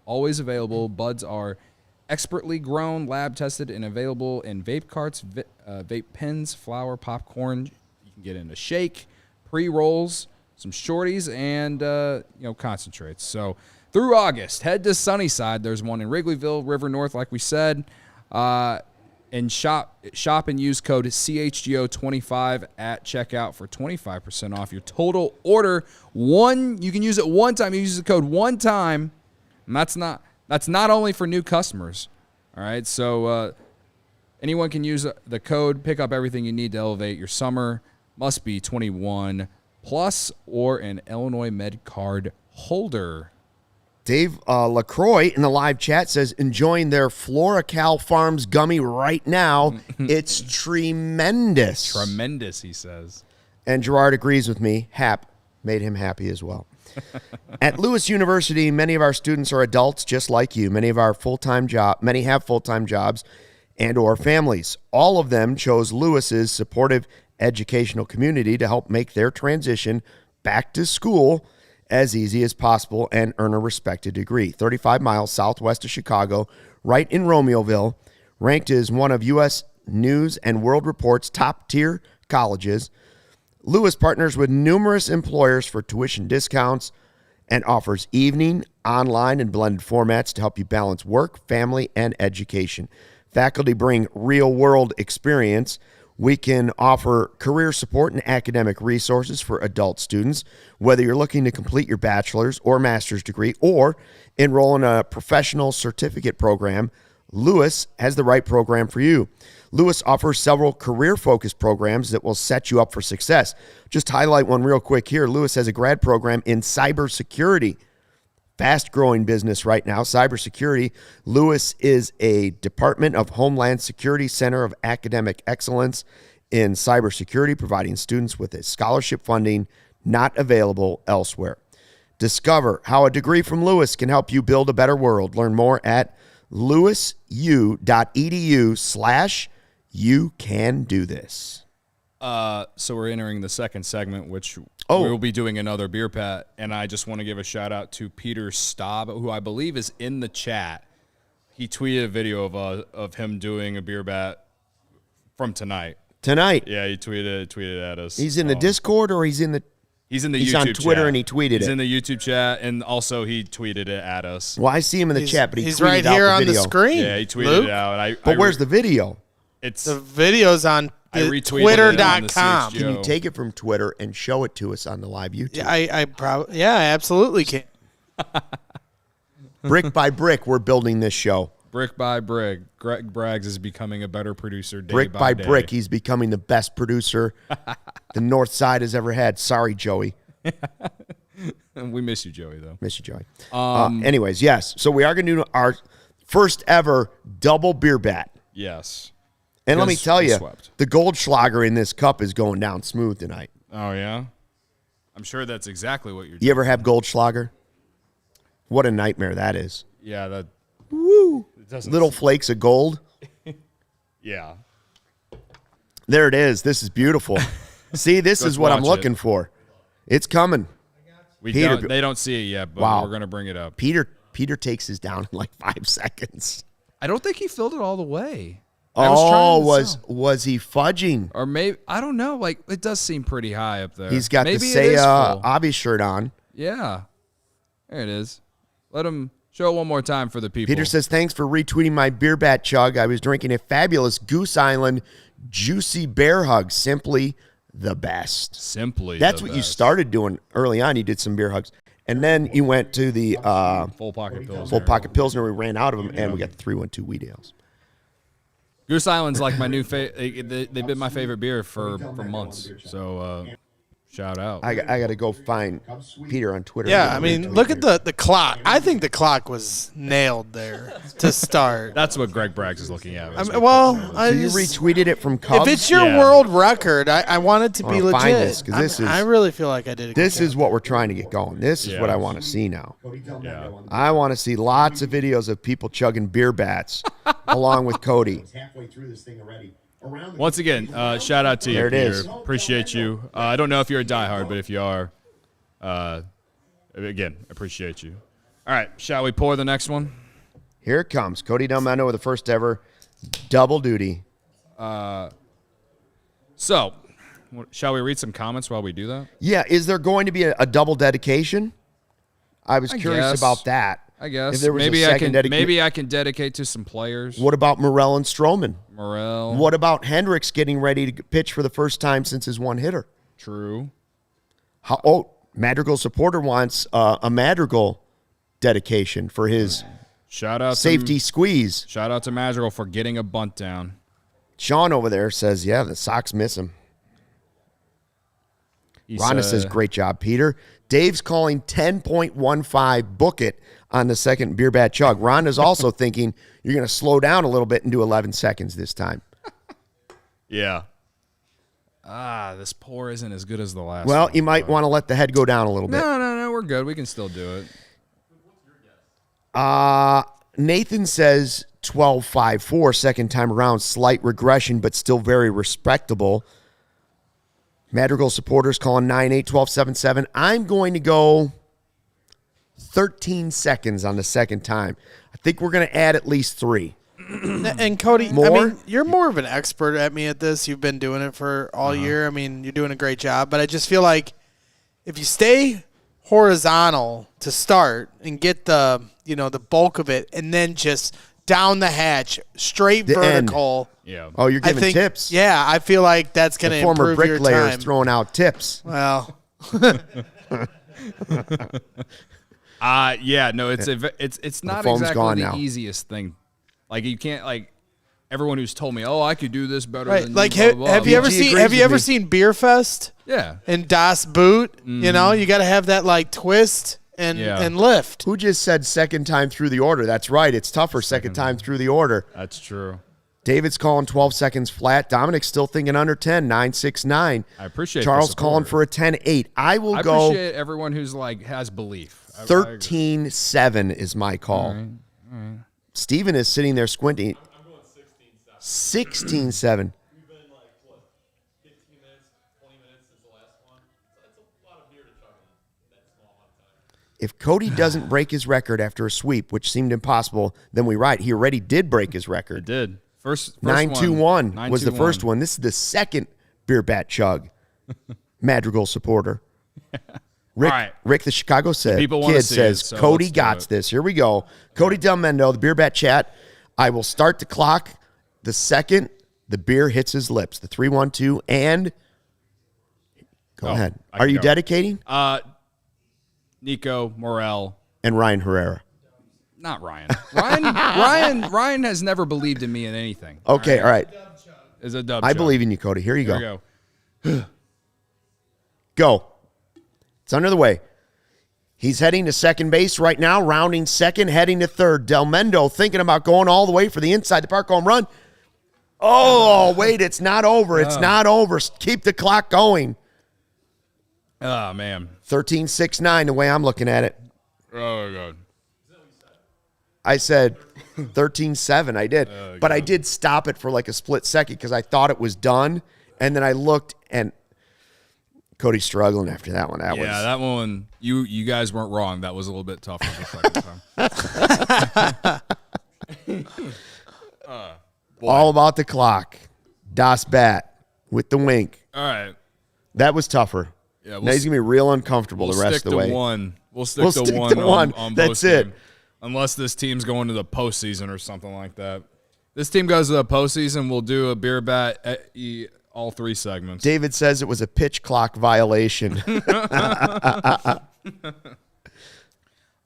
always available. Buds are expertly grown, lab tested, and available in vape carts, vape pens, flour, popcorn. You can get in a shake, pre-rolls, some shorties, and concentrates. So through August, head to Sunnyside. There's one in Wrigleyville, River North, like we said. And shop and use code CHGO25 at checkout for 25% off your total order. You can use it one time. You use the code one time, and that's not only for new customers. All right, so anyone can use the code. Pick up everything you need to elevate your summer. Must be 21 plus or an Illinois Med card holder. Dave LaCroix in the live chat says, enjoying their Floracal Farms gummy right now. It's tremendous. Tremendous, he says. And Gerard agrees with me. Hap made him happy as well. At Lewis University, many of our students are adults just like you. Many have full-time jobs, and or families. All of them chose Lewis's supportive educational community to help make their transition back to school as easy as possible and earn a respected degree. 35 miles southwest of Chicago, right in Romeoville, ranked as one of U.S. News and World Report's top-tier colleges. Lewis partners with numerous employers for tuition discounts and offers evening, online, and blended formats to help you balance work, family, and education. Faculty bring real-world experience. We can offer career support and academic resources for adult students, whether you're looking to complete your bachelor's or master's degree or enroll in a professional certificate program. Lewis has the right program for you. Lewis offers several career-focused programs that will set you up for success. Just highlight one real quick here. Lewis has a grad program in cybersecurity. Fast-growing business right now, cybersecurity. Lewis is a Department of Homeland Security Center of Academic Excellence in cybersecurity, providing students with a scholarship funding not available elsewhere. Discover how a degree from Lewis can help you build a better world. Learn more at lewisu.edu/you can do this. So we're entering the second segment, which Oh. we'll be doing another beer pat, and I just want to give a shout out to Peter Staub, who I believe is in the chat. He tweeted a video of him doing a beer bat from tonight. Tonight. Yeah, he tweeted at us. He's in the Discord or he's in the He's in the He's YouTube on Twitter chat. and he tweeted He's it. in the YouTube chat, and also he tweeted it at us. Well, I see him in the chat, but He's tweeted right out here the on the video. screen. Yeah, he tweeted Luke. it out. But where's the video? It's The video's on I retweeted it on the twitter.com. CHGO. Can you take it from Twitter and show it to us on the live YouTube? Yeah, I absolutely can. Brick by brick, we're building this show. brick by brick. Greg Braggs is becoming a better producer day Brick by by day. brick, he's becoming the best producer the North Side has ever had. Sorry, Joey. We miss you, Joey, though. Miss you, Joey. Anyways, yes. So we are going to do our first ever double beer bat. Yes. And let me Because tell we you, swept. the Goldschlager in this cup is going down smooth tonight. Oh, yeah? I'm sure that's exactly what you're doing. You ever have Goldschlager? What a nightmare that is. Yeah, that. Woo! It doesn't. Little flakes of gold. Yeah. There it is. This is beautiful. See, this Let's is what I'm watch looking it. for. It's coming. They don't see it yet, but Wow. we're going to bring it up. Peter takes his down in like 5 seconds. I don't think he filled it all the way. I was trying to Was he fudging? Or maybe, I don't know. Like, it does seem pretty high up there. He's got maybe the it Say is full. Obby shirt on. Yeah. There it is. Let him show it one more time for the people. Peter says, thanks for retweeting my beer bat chug. I was drinking a fabulous Goose Island Juicy Bear Hug. Simply the best. Simply. That's the what you best. started doing early on. You did some beer hugs. And then you went to the Full pocket pills. Full Pocket Pilsner. We ran out of them, and we got the 312 Wheat Ales. Goose Island's like my new favorite. They've been my favorite beer for months. So shout out. I got to go find Peter on Twitter. Yeah, I mean, look at the clock. I think the clock was nailed there to start. That's what Greg Braggs is looking at. I mean, well, I So you just, retweeted it from Cubs? if it's your Yeah. world record, I want it to be wanna legit. find this, 'cause this I is- really feel like I did a good This job. is what we're trying to get going. This is Yeah. what I want to see now. Yeah. I want to see lots of videos of people chugging beer bats along with Cody. Halfway through this thing already. Once again, shout out to you, There it Peter. is. Appreciate you. I don't know if you're a diehard, but if you are, again, appreciate you. All right, shall we pour the next one? Here it comes. Cody Delmendo with the first ever double duty. So, shall we read some comments while we do that? Yeah, is there going to be a double dedication? I was curious guess. about that. I guess. If there was maybe a I second can maybe I can dedicate to some players. What about Morel and Stroman? Morel. What about Hendricks getting ready to pitch for the first time since his one hitter? True. Madrigal supporter wants a Madrigal dedication for his Shout out safety To, squeeze. shout out to Madrigal for getting a bunt down. Sean over there says, yeah, the Sox miss him. He Rhonda says, great job, Peter. Dave's calling 10.15 book it on the second beer bat chug. Rhonda's also thinking you're going to slow down a little bit and do 11 seconds this time. Yeah. This pour isn't as good as the last Well, one. you might want to let the head go down a little bit. No, we're good. We can still do it. Nathan says 12.54 second time around. Slight regression, but still very respectable. Madrigal supporters calling 9.8, 12.77. I'm going to go 13 seconds on the second time. I think we're going to add at least 3. And Cody, More? I mean, you're more of an expert at me at this. You've been doing it for all year. I mean, you're doing a great job. But I just feel like if you stay horizontal to start and get the bulk of it, and then just down the hatch, straight The vertical. Yeah. Oh, you're I giving think, tips. Yeah, I feel like that's going to The former improve your bricklayers time. throwing out tips. Well, Yeah, no, it's not phone's exactly gone the now. easiest thing. Like you can't like everyone who's told me, "Oh, I could do this better right? than Like, you." Blah, blah, have blah. you ever BG seen agrees Have you with ever me. seen Beer Fest Yeah. and Das Boot? You know, you got to have that like twist and Yeah. and lift. Who just said second time through the order? That's right. It's tougher second time through the order. That's true. David's calling 12 seconds flat. Dominic's still thinking under 10, 9.69. I appreciate the Charles support. calling for a 10.8. I will I go appreciate everyone who's like has belief. I agree. 13.7 is my call. Steven is sitting there squinting. I'm going 16-7. 16.7. We've been like, what, 15 minutes, 20 minutes since the last one? So that's a lot of beer to chug in that small amount of time. If Cody doesn't break his record after a sweep, which seemed impossible, then we ride. He already did break his It record. did. First 9.21 was the 9.21. first one. This is the second beer bat chug. Madrigal supporter. Rick, All right. Rick the Chicago said, People wanna kid see says, it, so Cody let's do got it. this. Here we go. Cody Delmendo, the beer bat chat. I will start the clock the second the beer hits his lips. The 3-1-2 and go Oh, ahead. I Are can you go. dedicating? Nico, Morel, And Ryan Herrera. not Ryan. Ryan has never believed in me in anything. Okay, all right. Is a dub. I show. believe in you, Cody. Here you Here go. we go. Go. It's under the way. He's heading to second base right now, rounding second, heading to third. Delmendo thinking about going all the way for the inside the park home run. Oh, wait, it's not over. It's not over. Keep the clock going. Oh man. 13.69 the way I'm looking at it. Oh god. I said 13.7. I did. But I did stop it for like a split second because I thought it was done. And then I looked and Cody's struggling after that one. Yeah, that one. You guys weren't wrong. That was a little bit tougher the second time. all about the clock. Das Bat with the wink. All right. That was tougher. Yeah, Now he's going to be real uncomfortable We'll the rest stick of the way. to one. We'll stick We'll to stick one. to one. On That's Postgame. it. Unless this team's going to the postseason or something like that. This team goes to the postseason. We'll do a beer bat at all 3 segments. David says it was a pitch clock violation.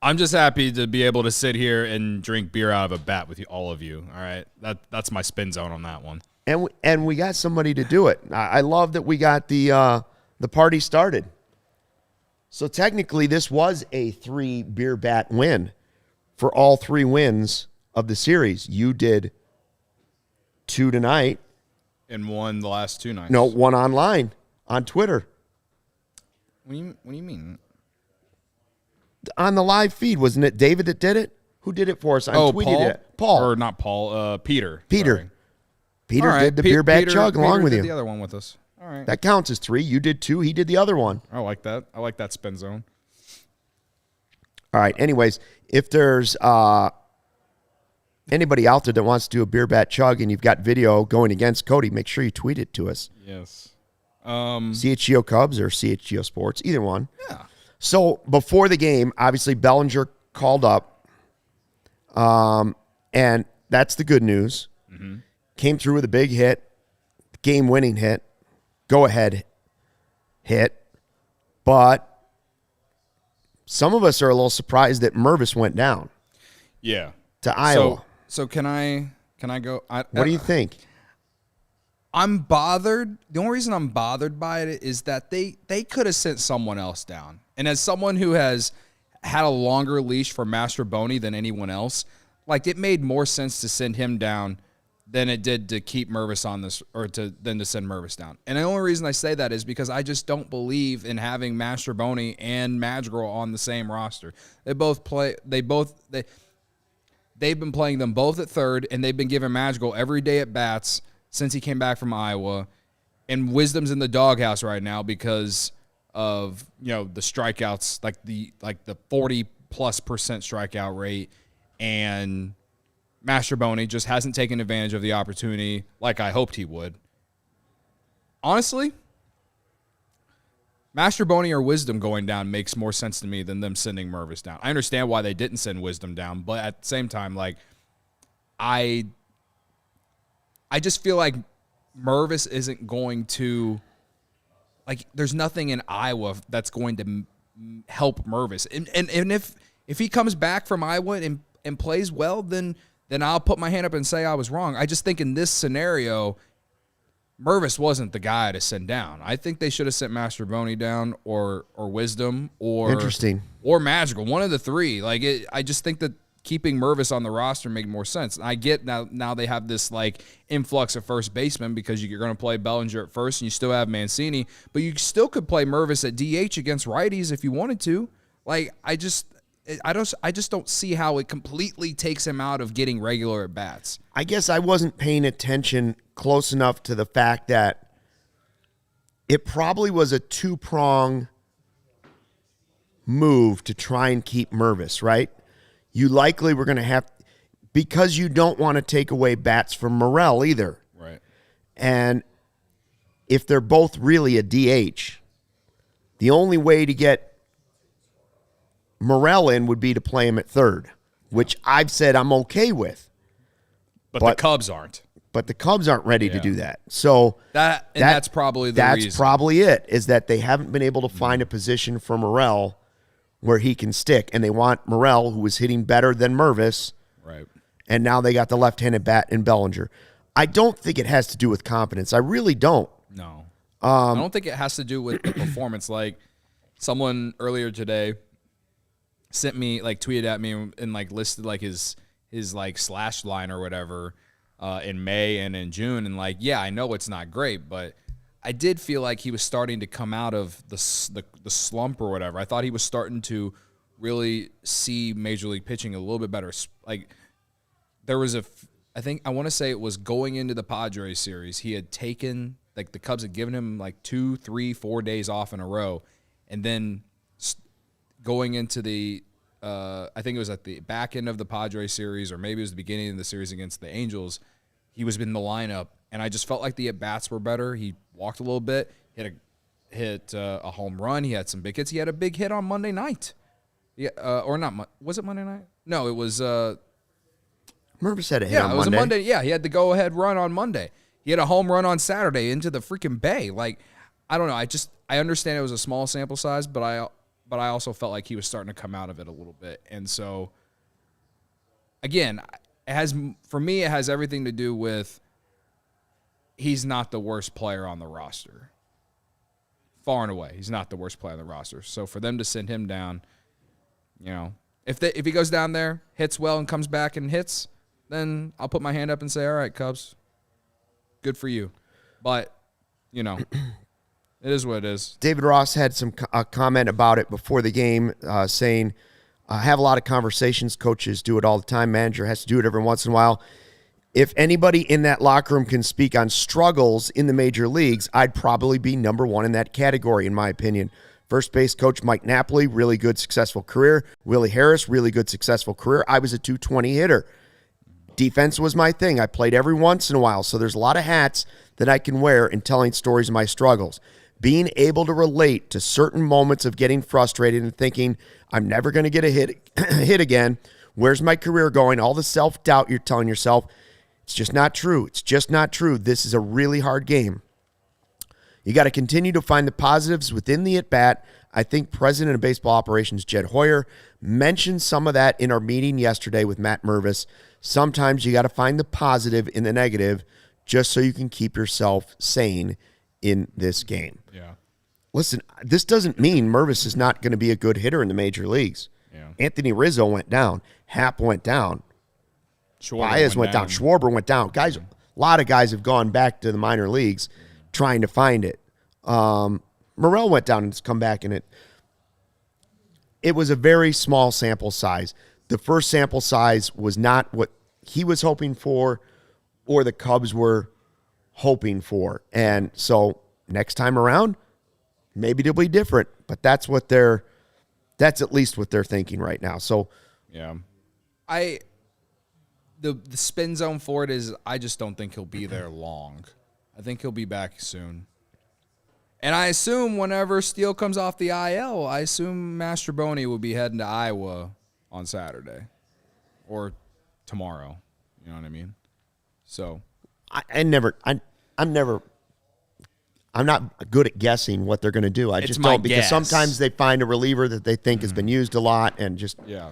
I'm just happy to be able to sit here and drink beer out of a bat with all of you. All right, that's my spin zone on that one. and we got somebody to do it. I love that we got the party started. So technically, this was a 3 beer bat win for all 3 wins of the series. You did 2 tonight. And won the last 2 nights. No, 1 online on Twitter. What do you mean? On the live feed, wasn't it David that did it? Who did it for us? I tweeted Paul. it. Paul. Or not Paul. Peter. Peter. Sorry. Peter All right, did the beer bat Peter- chug along Peter with did you. the other one with us. All right. That counts as 3. You did 2. He did the other one. I like that. I like that spin zone. All right. Anyways, if there's anybody out there that wants to do a beer bat chug and you've got video going against Cody, make sure you tweet it to us. Yes. CHGO Cubs or CHGO Sports, either one. Yeah. So before the game, obviously Bellinger called up, and that's the good news. Mm-hmm. Came through with a big hit, game-winning hit, go-ahead hit. But some of us are a little surprised that Mervis went down Yeah. to Iowa. So can I go? What do you think? I'm bothered. The only reason I'm bothered by it is that they could have sent someone else down. And as someone who has had a longer leash for Master Boney than anyone else, like it made more sense to send him down than it did to keep Mervis on this, than to send Mervis down. And the only reason I say that is because I just don't believe in having Master Boney and Madrigal on the same roster. they've been playing them both at third, and they've been giving Madrigal every day at bats since he came back from Iowa. And Wisdom's in the doghouse right now because of the strikeouts, like the 40+% strikeout rate, and Mastrobuoni just hasn't taken advantage of the opportunity like I hoped he would. Honestly, Mastrobuoni or Wisdom going down makes more sense to me than them sending Mervis down. I understand why they didn't send Wisdom down, but at the same time, like, I just feel like Mervis isn't going to, like, there's nothing in Iowa that's going to help Mervis. And if he comes back from Iowa and plays well, then I'll put my hand up and say I was wrong. I just think in this scenario, Mervis wasn't the guy to send down. I think they should have sent Mastrobuoni down or Wisdom or Interesting. Or Madrigal, one of the three. Like, I just think that keeping Mervis on the roster made more sense. I get now they have this like influx of first baseman because you're going to play Bellinger at first and you still have Mancini, but you still could play Mervis at DH against righties if you wanted to. Like, I just don't see how it completely takes him out of getting regular at bats. I guess I wasn't paying attention close enough to the fact that it probably was a two-prong move to try and keep Mervis, right? You likely were going to have, because you don't want to take away bats from Morel either. Right. And if they're both really a DH, the only way to get Morel in would be to play him at third, which I've said I'm okay with. But the Cubs aren't. But the Cubs aren't ready to do that. So that's probably the reason. That's probably it, is that they haven't been able to find a position for Morel where he can stick. And they want Morel, who was hitting better than Mervis. Right. And now they got the left-handed bat in Bellinger. I don't think it has to do with confidence. I really don't. No. I don't think it has to do with the performance. Like, someone earlier today sent me, like, tweeted at me and like listed like his like slash line or whatever in May and in June, and like, yeah, I know it's not great, but I did feel like he was starting to come out of the slump or whatever. I thought he was starting to really see Major League pitching a little bit better. Like, there was I think I want to say it was going into the Padres series, he had taken, like, the Cubs had given him like 2, 3, 4 days off in a row, and then going into the I think it was at the back end of the Padres series, or maybe it was the beginning of the series against the Angels, he was in the lineup, and I just felt like the at-bats were better. He walked a little bit, hit a home run. He had some big hits. He had a big hit on Monday night. Yeah, or not. Was it Monday night? No, it was. Mervis had a hit on Monday. Yeah, it was a Monday. Yeah, he had the go-ahead run on Monday. He had a home run on Saturday into the freaking bay. Like, I don't know. I understand it was a small sample size, but I also felt like he was starting to come out of it a little bit. And so, again, for me, it has everything to do with he's not the worst player on the roster. Far and away, he's not the worst player on the roster. So for them to send him down, if he goes down there, hits well, and comes back and hits, then I'll put my hand up and say, all right, Cubs, good for you. But, it is what it is. David Ross had a comment about it before the game, saying, I have a lot of conversations. Coaches do it all the time. Manager has to do it every once in a while. If anybody in that locker room can speak on struggles in the major leagues, I'd probably be number one in that category, in my opinion. First base coach Mike Napoli, really good, successful career. Willie Harris, really good, successful career. I was a 220 hitter. Defense was my thing. I played every once in a while, so there's a lot of hats that I can wear in telling stories of my struggles. Being able to relate to certain moments of getting frustrated and thinking, I'm never going to get a hit again. Where's my career going? All the self-doubt you're telling yourself, it's just not true. It's just not true. This is a really hard game. You got to continue to find the positives within the at-bat. I think President of Baseball Operations Jed Hoyer mentioned some of that in our meeting yesterday with Matt Mervis. Sometimes you got to find the positive in the negative just so you can keep yourself sane in this game. Yeah. Listen, this doesn't mean Mervis is not going to be a good hitter in the major leagues. Yeah. Anthony Rizzo went down. Happ went down. Schwarber Baez went down. Schwarber went down. Guys, a lot of guys have gone back to the minor leagues trying to find it. Morel went down and has come back, and it was a very small sample size. the first sample size was not what he was hoping for or the Cubs were hoping for. And so next time around, maybe it'll be different, but that's at least what they're thinking right now. So Yeah. The spin zone for it is I just don't think he'll be there long. I think he'll be back soon. And I assume whenever Steele comes off the IL, I assume Mastroboni will be heading to Iowa on Saturday or tomorrow. You know what I mean? So I'm not good at guessing what they're going to do. I It's just my don't, because guess. sometimes they find a reliever that they think has been used a lot and just Yeah.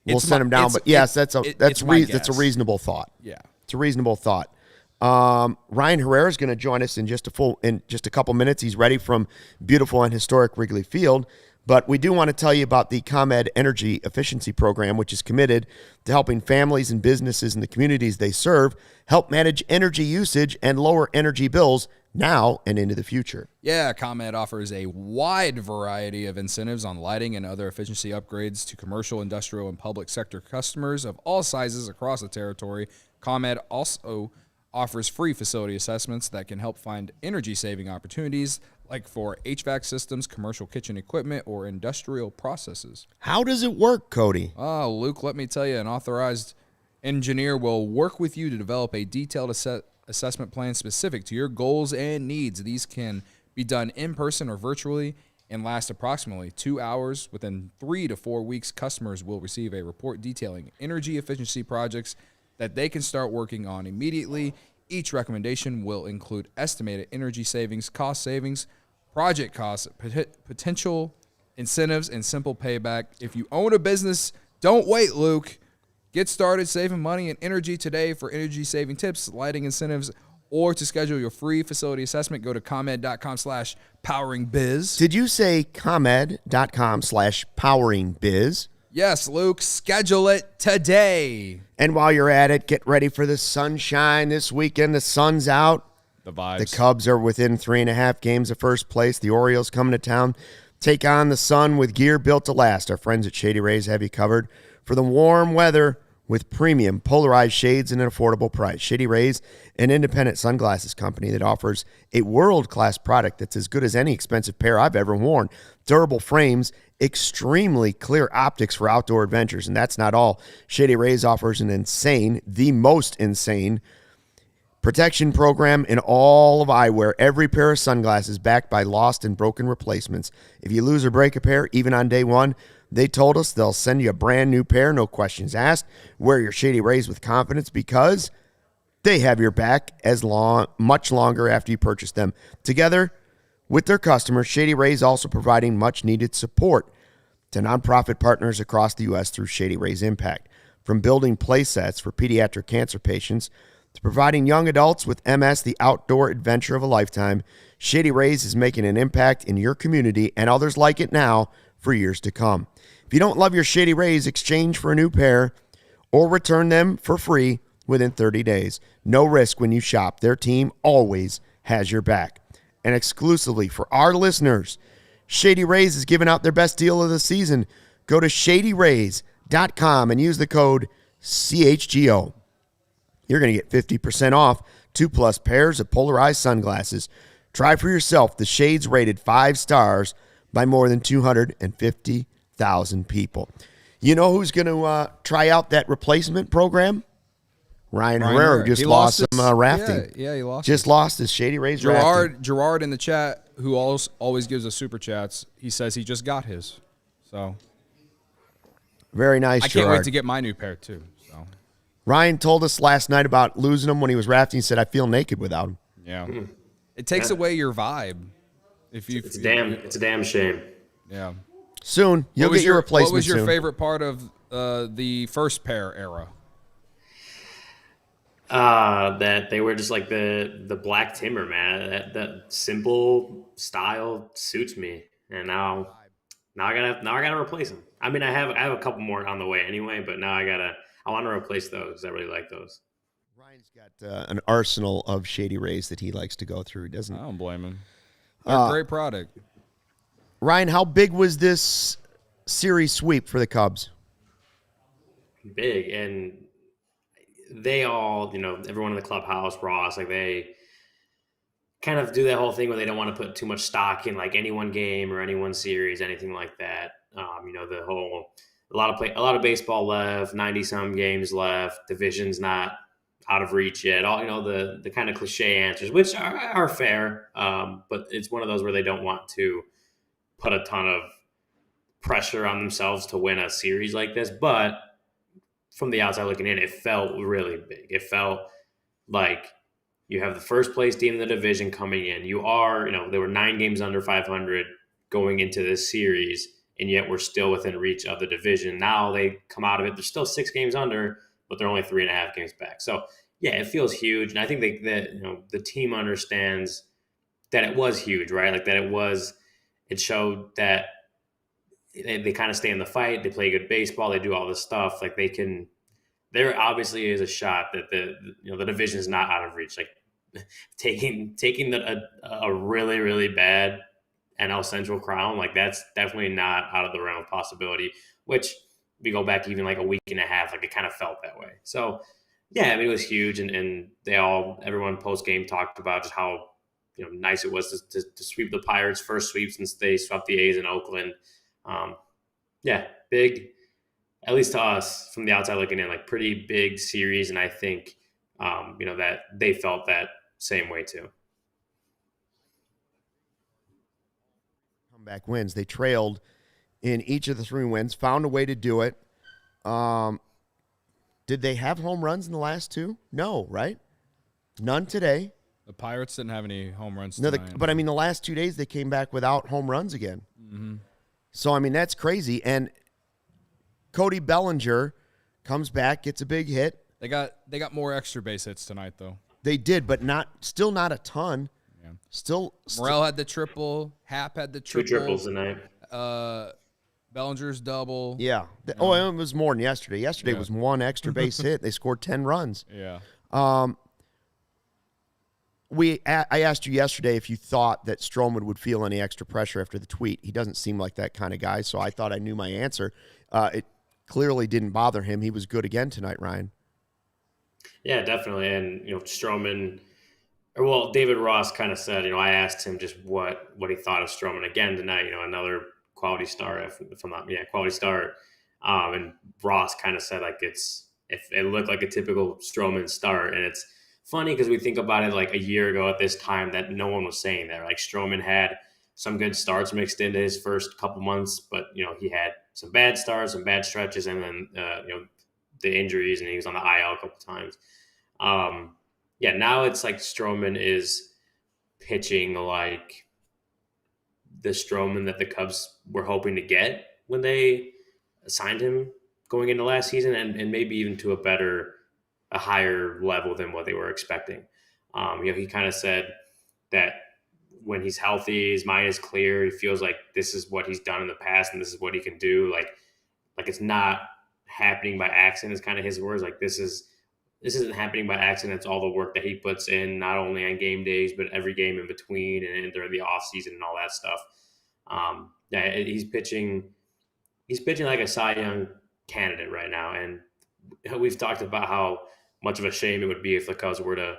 we'll It's send my- him down. it's- But yes, it's my that's a guess. reasonable thought. yeah. It's a reasonable thought. Ryan Herrera is going to join us in just a couple minutes. He's ready from beautiful and historic Wrigley Field. But we do want to tell you about the ComEd Energy Efficiency Program, which is committed to helping families and businesses in the communities they serve help manage energy usage and lower energy bills now and into the future. Yeah, ComEd offers a wide variety of incentives on lighting and other efficiency upgrades to commercial, industrial, and public sector customers of all sizes across the territory. ComEd also offers free facility assessments that can help find energy-saving opportunities like for HVAC systems, commercial kitchen equipment, or industrial processes. How does it work, Cody? Luke, let me tell you, an authorized engineer will work with you to develop a detailed assessment plan specific to your goals and needs. These can be done in person or virtually and last approximately 2 hours. Within 3 to 4 weeks, customers will receive a report detailing energy efficiency projects that they can start working on immediately. Each recommendation will include estimated energy savings, cost savings, project costs, potential incentives, and simple payback. If you own a business, don't wait, Luke. Get started saving money and energy today. For energy-saving tips, lighting incentives, or to schedule your free facility assessment, go to ComEd.com/poweringbiz. Did you say ComEd.com/poweringbiz? Yes, Luke, schedule it today. And while you're at it, get ready for the sunshine this weekend. The sun's out. The vibes. The Cubs are within 3.5 games of first place. The Orioles coming to town. Take on the sun with gear built to last. Our friends at Shady Rays have you covered for the warm weather with premium polarized shades and an affordable price. Shady Rays, an independent sunglasses company that offers a world-class product that's as good as any expensive pair I've ever worn. Durable frames, extremely clear optics for outdoor adventures, and that's not all. Shady Rays offers the most insane protection program in all of eyewear. Every pair of sunglasses backed by lost and broken replacements. If you lose or break a pair, even on day one, they told us they'll send you a brand new pair, no questions asked. Wear your Shady Rays with confidence because they have your back much longer after you purchase them. Together with their customers, Shady Rays also providing much needed support to nonprofit partners across the U.S. through Shady Rays Impact. From building play sets for pediatric cancer patients to providing young adults with MS the outdoor adventure of a lifetime, Shady Rays is making an impact in your community and others like it now for years to come. If you don't love your Shady Rays, exchange for a new pair or return them for free within 30 days. No risk when you shop. Their team always has your back. And exclusively for our listeners, Shady Rays is giving out their best deal of the season. Go to shadyrays.com and use the code CHGO. You're going to get 50% off 2+ pairs of polarized sunglasses. Try for yourself the shades rated 5 stars by more than 250,000 people. You know who's going to try out that replacement program? Ryan Herrera just He lost his- some rafting. Yeah, he lost. Just lost his Shady Rays rafting. Gerard in the chat, who always gives us super chats, he says he just got his. So Very nice, I can't Gerard. wait to get my new pair too. So Ryan told us last night about losing him when he was rafting. He said, I feel naked without him. Yeah. it takes away your vibe. If you, It's a damn shame. yeah. Soon, you'll get your replacement What was your soon. favorite part of the first pair era? That they were just like the black timber, man. That simple style suits me, and now I gotta replace them. I mean, I have a couple more on the way anyway, but now I want to replace those. I really like those. Ryan's got an arsenal of Shady Rays that he likes to go through, doesn't I he? don't blame him. They're a great product. Ryan, how big was this series sweep for the Cubs? big, and they all, everyone in the clubhouse, Ross, like they kind of do that whole thing where they don't want to put too much stock in like any one game or any one series, anything like that. The whole a lot of baseball left, 90 some games left, division's not out of reach yet. All the kind of cliche answers, which are fair, but it's one of those where they don't want to put a ton of pressure on themselves to win a series like this. But from the outside looking in, it felt really big. It felt like you have the first place team in the division coming in. They were 9 games under 500 going into this series, and yet we're still within reach of the division. Now they come out of it. They're still 6 games under, but they're only 3.5 games back. So, yeah, it feels huge. And I think that the team understands that it was huge, right? Like it showed that they kind of stay in the fight. They play good baseball. They do all this stuff. Like there obviously is a shot that the division is not out of reach. Like taking a really, really bad NL Central crown, like that's definitely not out of the realm of possibility, which we go back even like a week and a half, like it kind of felt that way. So yeah, I mean, it was huge. And everyone post game talked about just how, nice it was to sweep the Pirates, first sweep since they swept the A's in Oakland. Big, at least to us from the outside looking in, like pretty big series. And I think, that they felt that same way too. Comeback wins. They trailed in each of the 3 wins, found a way to do it. Did they have home runs in the last 2? No, right? None today. The Pirates didn't have any home runs No, tonight. but I mean, the last 2 days they came back without home runs again. Mm-hmm. So, I mean, that's crazy. And Cody Bellinger comes back, gets a big hit. They got more extra base hits tonight, though. They did, but still not a ton. Yeah. Still Morel had the triple. Hap had the 2 triple. triples tonight. Bellinger's double. Yeah. It was more than yesterday. Yesterday was 1 extra base hit. They scored 10 runs. Yeah. I asked you yesterday if you thought that Stroman would feel any extra pressure after the tweet. He doesn't seem like that kind of guy, so I thought I knew my answer. It clearly didn't bother him. He was good again tonight, Ryan. Yeah, definitely. And, Stroman, David Ross kind of said, I asked him just what he thought of Stroman again tonight, another quality start, quality start. And Ross kind of said, like, it looked like a typical Stroman start. And it's funny because we think about it like a year ago at this time that no one was saying that. Like Stroman had some good starts mixed into his first couple months, but, he had some bad starts, some bad stretches, and then, the injuries, and he was on the IL a couple times. Now it's like Stroman is pitching like the Stroman that the Cubs were hoping to get when they signed him going into last season, and maybe even to a higher level than what they were expecting. He kind of said that when he's healthy, his mind is clear. He feels like this is what he's done in the past and this is what he can do. Like it's not happening by accident is kind of his words. Like this isn't happening by accident. It's all the work that he puts in, not only on game days, but every game in between and during the off season and all that stuff. He's pitching like a Cy Young candidate right now. And we've talked about how much of a shame it would be if the Cubs were to,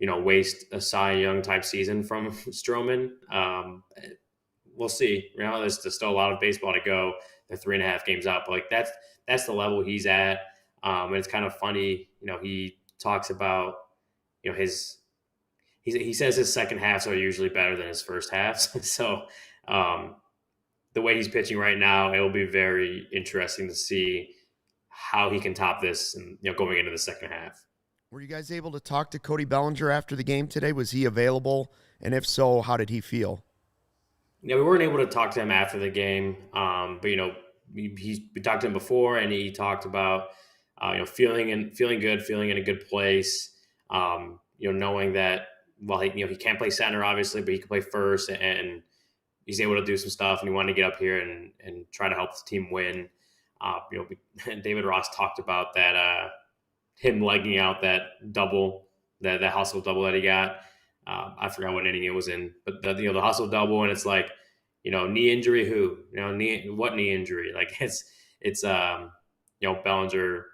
waste a Cy Young type season from Stroman. We'll see. There's still a lot of baseball to go. They're 3.5 games out, but like that's the level he's at. And it's kind of funny, he talks about, he says his second halves are usually better than his first halves. So the way he's pitching right now, it'll be very interesting to see how he can top this and, going into the second half. Were you guys able to talk to Cody Bellinger after the game today? Was he available? And if so, how did he feel? Yeah, we weren't able to talk to him after the game. But, we talked to him before, and he talked about, feeling good, feeling in a good place. Knowing that, he can't play center, obviously, but he can play first, and he's able to do some stuff, and he wanted to get up here and try to help the team win. David Ross talked about that, him legging out that double, that hustle double that he got. I forgot what inning it was in, but the hustle double, and it's like, knee injury, what knee injury? Like it's Bellinger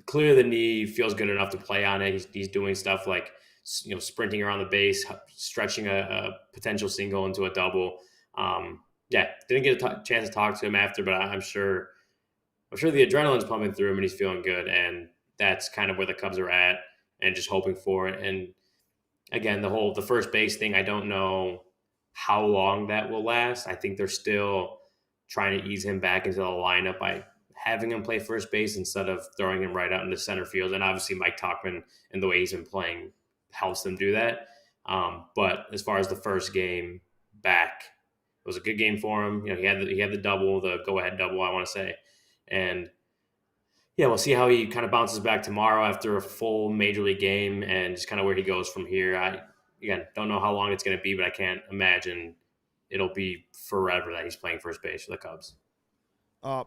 clearly the knee feels good enough to play on it. He's doing stuff like, sprinting around the base, stretching a potential single into a double. Didn't get a chance to talk to him after, but I'm sure the adrenaline's pumping through him and he's feeling good. And that's kind of where the Cubs are at and just hoping for it. And again, the first base thing, I don't know how long that will last. I think they're still trying to ease him back into the lineup by having him play first base instead of throwing him right out into center field. And obviously Mike Tauchman and the way he's been playing helps them do that. But as far as the first game back, it was a good game for him. He had the double, the go-ahead double, I want to say. And we'll see how he kind of bounces back tomorrow after a full major league game and just kind of where he goes from here. I don't know how long it's going to be, but I can't imagine it'll be forever that he's playing first base for the Cubs.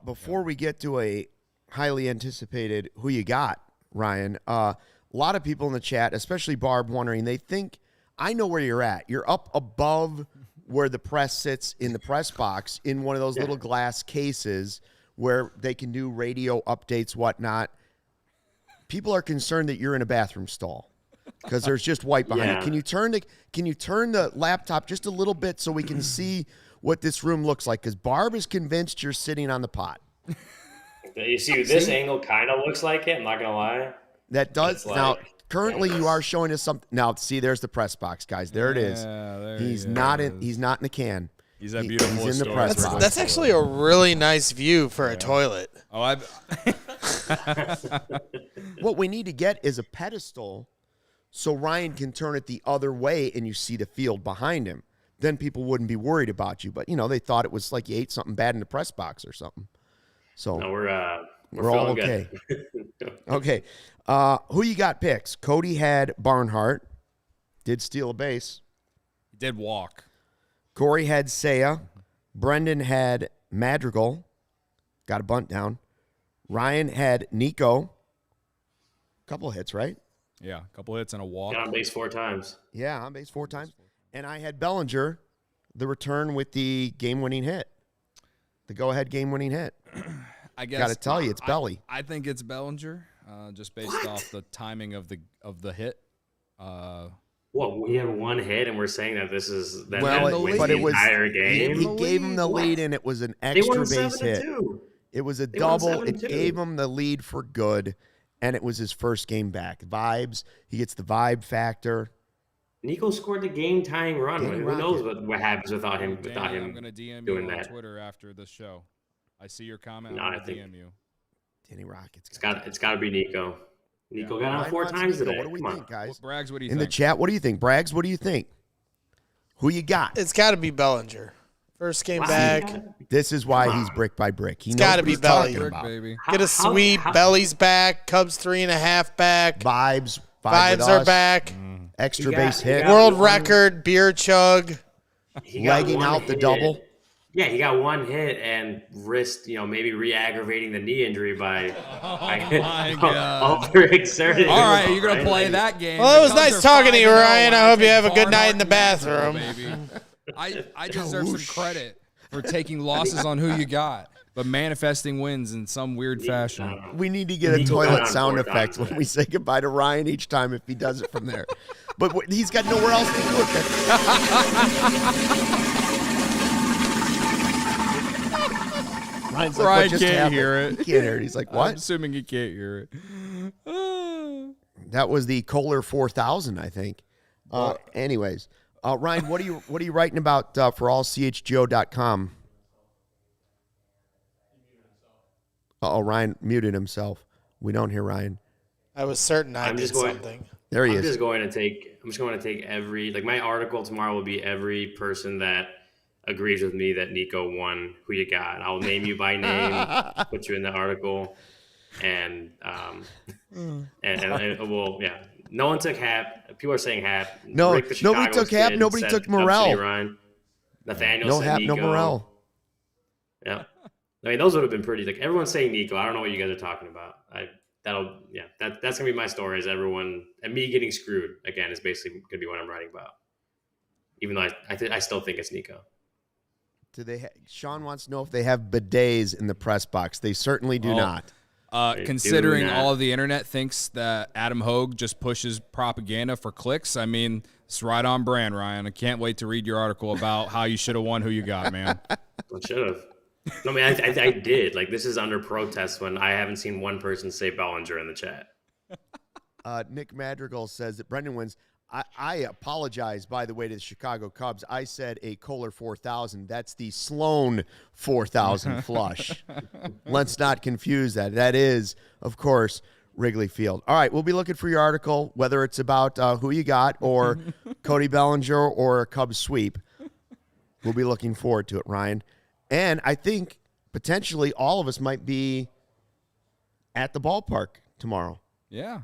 Before we get to a highly anticipated who you got, Ryan, a lot of people in the chat, especially Barb, wondering, they think, I know where you're at. You're up above where the press sits in the press box in one of those little glass cases where they can do radio updates, whatnot. People are concerned that you're in a bathroom stall because there's just white behind it. Can you turn the laptop just a little bit so we can see what this room looks like? Because Barb is convinced you're sitting on the pot. You see, this angle kind of looks like it. I'm not gonna lie. That does. Now, currently, you are showing us something. Now, see, there's the press box, guys. There it is. He's not in the can. He's that beautiful. He's in the press box. That's actually a really nice view for a toilet. Oh, What we need to get is a pedestal so Ryan can turn it the other way and you see the field behind him. Then people wouldn't be worried about you. But, they thought it was like you ate something bad in the press box or something. So no, we're all okay. Okay. Who you got picks? Cody had Barnhart. Did steal a base. He did walk. Corey had Seiya. Brendan had Madrigal. Got a bunt down. Ryan had Nico. Couple of hits, right? Yeah, a couple hits and a walk. Got on base 4 times. Yeah, on base 4 times. And I had Bellinger, the return with the game-winning hit. The go-ahead game-winning hit. I guess. Got to tell you, it's Belly. I think it's Bellinger, just based off the timing of the hit. We had one hit, and we're saying that this is that but it was entire game. He gave him the lead, and it was an extra base hit. 7-2. It was a double. It gave him the lead for good, and it was his first game back. Vibes. He gets the vibe factor. Nico scored the game-tying run. Who knows what happens without him? I'm going to DM you on Twitter after the show. I see your comment. I'm going to DM you. Danny Rockets. It's got to be Nico. Nico got on 4 times today. What do we think, guys? Braggs, what do you think? In the chat, what do you think? Braggs, what do you think? Who you got? It's got to be Bellinger. First game back. This is why he's brick by brick. It's got to be Belly. Baby. Get a sweep. Belly's back. Cubs 3.5 back. Vibes are back. Extra base hit. World record. Beer chug. Legging out the double. Yeah, he got one hit and risked, maybe re-aggravating the knee injury by overexerting. All right, you're going to play that game. Well, it was nice talking to you, Ryan. I hope you have a good night in the bathroom. I deserve some credit for taking losses on who you got, but manifesting wins in some weird fashion. We need to get a toilet sound effect when we say goodbye to Ryan each time if he does it from there. But he's got nowhere else to do it. Ryan's like, Ryan can't hear it. He can't hear it. He's like, what? I'm assuming he can't hear it. That was the Kohler 4000, I think. Anyways, Ryan, what are you writing about for ALLCHGO.com? Ryan muted himself. We don't hear Ryan. I was certain I did something. There he is. I'm just going to take every, my article tomorrow will be every person that agrees with me that Nico won. Who you got? I'll name you by name, put you in the article, and we'll No one took Hap. People are saying Hap. No, Rick, nobody took Hap. Nobody took Morel. Nathaniel said Hap, Nico. no Morel. Yeah, those would have been pretty. Everyone's saying Nico. I don't know what you guys are talking about. That's gonna be my story. Is everyone and me getting screwed again is basically gonna be what I'm writing about. Even though I still think it's Nico. Do they? Sean wants to know if they have bidets in the press box. They certainly do not. Considering not. all of the internet thinks that Adam Hogue just pushes propaganda for clicks, I mean, it's right on brand, Ryan. I can't wait to read your article about how you should have won who you got, man. I should have. I mean, I did. Like, this is under protest when I haven't seen one person say Bellinger in the chat. Nick Madrigal says that Brendan wins. I apologize, by the way, to the Chicago Cubs. I said a Kohler 4000. That's the Sloan 4000 flush. Let's not confuse that. That is, of course, Wrigley Field. All right, we'll be looking for your article, whether it's about who you got or Cody Bellinger or a Cubs sweep. We'll be looking forward to it, Ryan. And I think potentially all of us might be at the ballpark tomorrow. Yeah.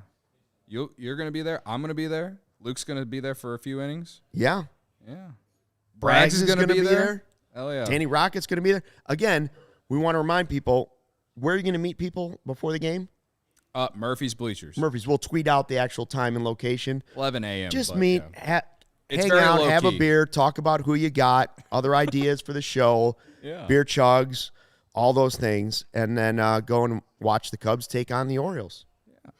You're going to be there. I'm going to be there. Luke's going to be there for a few innings. Yeah. Yeah. Braggs is going to be there. Hell yeah. Danny Rocket's going to be there. Again, we want to remind people, where are you going to meet people before the game? Murphy's Bleachers. Murphy's. We'll tweet out the actual time and location. 11 a.m. Just but, meet, yeah. It's hang very out, have a low-key. beer, talk about who you got, other ideas for the show, Yeah. beer chugs, all those things, and then go and watch the Cubs take on the Orioles.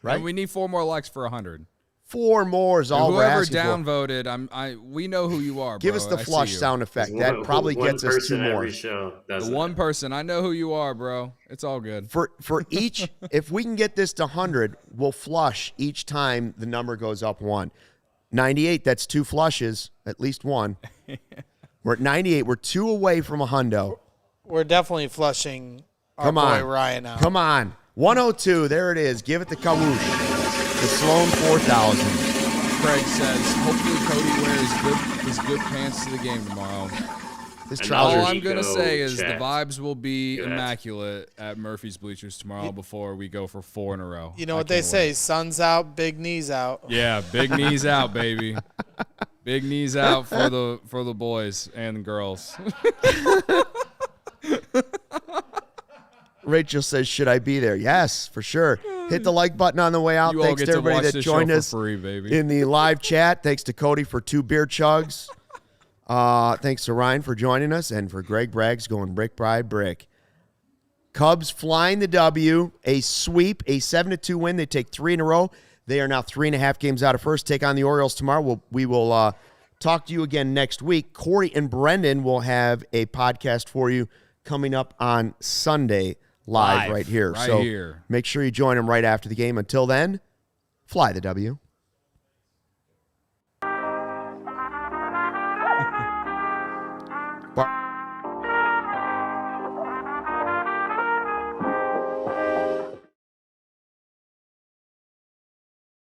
Right? And we need 4 more likes for 100. 4 more is all we're Whoever asking for. downvoted, we know who you are, Give bro. us the I see flush you. sound effect. One- That probably one gets us 2 person more. every show does The that. one person. I know who you are, bro. It's all good. For each, if we can get this to 100, we'll flush each time the number goes up 1. 98, that's 2 flushes, at least 1. We're at 98. We're 2 away from a hundo. We're definitely flushing our Come boy on. Ryan out. Come on. 102, there it is. Give it the Kawoosh. The Sloan 4000. Craig says, hopefully Cody wears his good pants to the game tomorrow. His And trousers. All I'm going to Chico say is chat. the vibes will be Look at that. immaculate at Murphy's Bleachers tomorrow before we go for 4 in a row. You know I what they can't say, wait. sun's out, big knees out. Yeah, big knees out, baby. Big knees out for the boys and girls. Rachel says, should I be there? Yes, for sure. Hit the like button on the way out. You all Thanks get to to everybody watch that this joined show us for free, baby. in the live chat. Thanks to Cody for 2 beer chugs. Thanks to Ryan for joining us and for Greg Braggs going brick by brick. Cubs flying the W, a sweep, a 7-2 win. They take 3 in a row. They are now 3.5 games out of first. Take on the Orioles tomorrow. We will talk to you again next week. Corey and Brendan will have a podcast for you coming up on Sunday live right here. Right so here. make sure you join them right after the game. Until then, fly the W.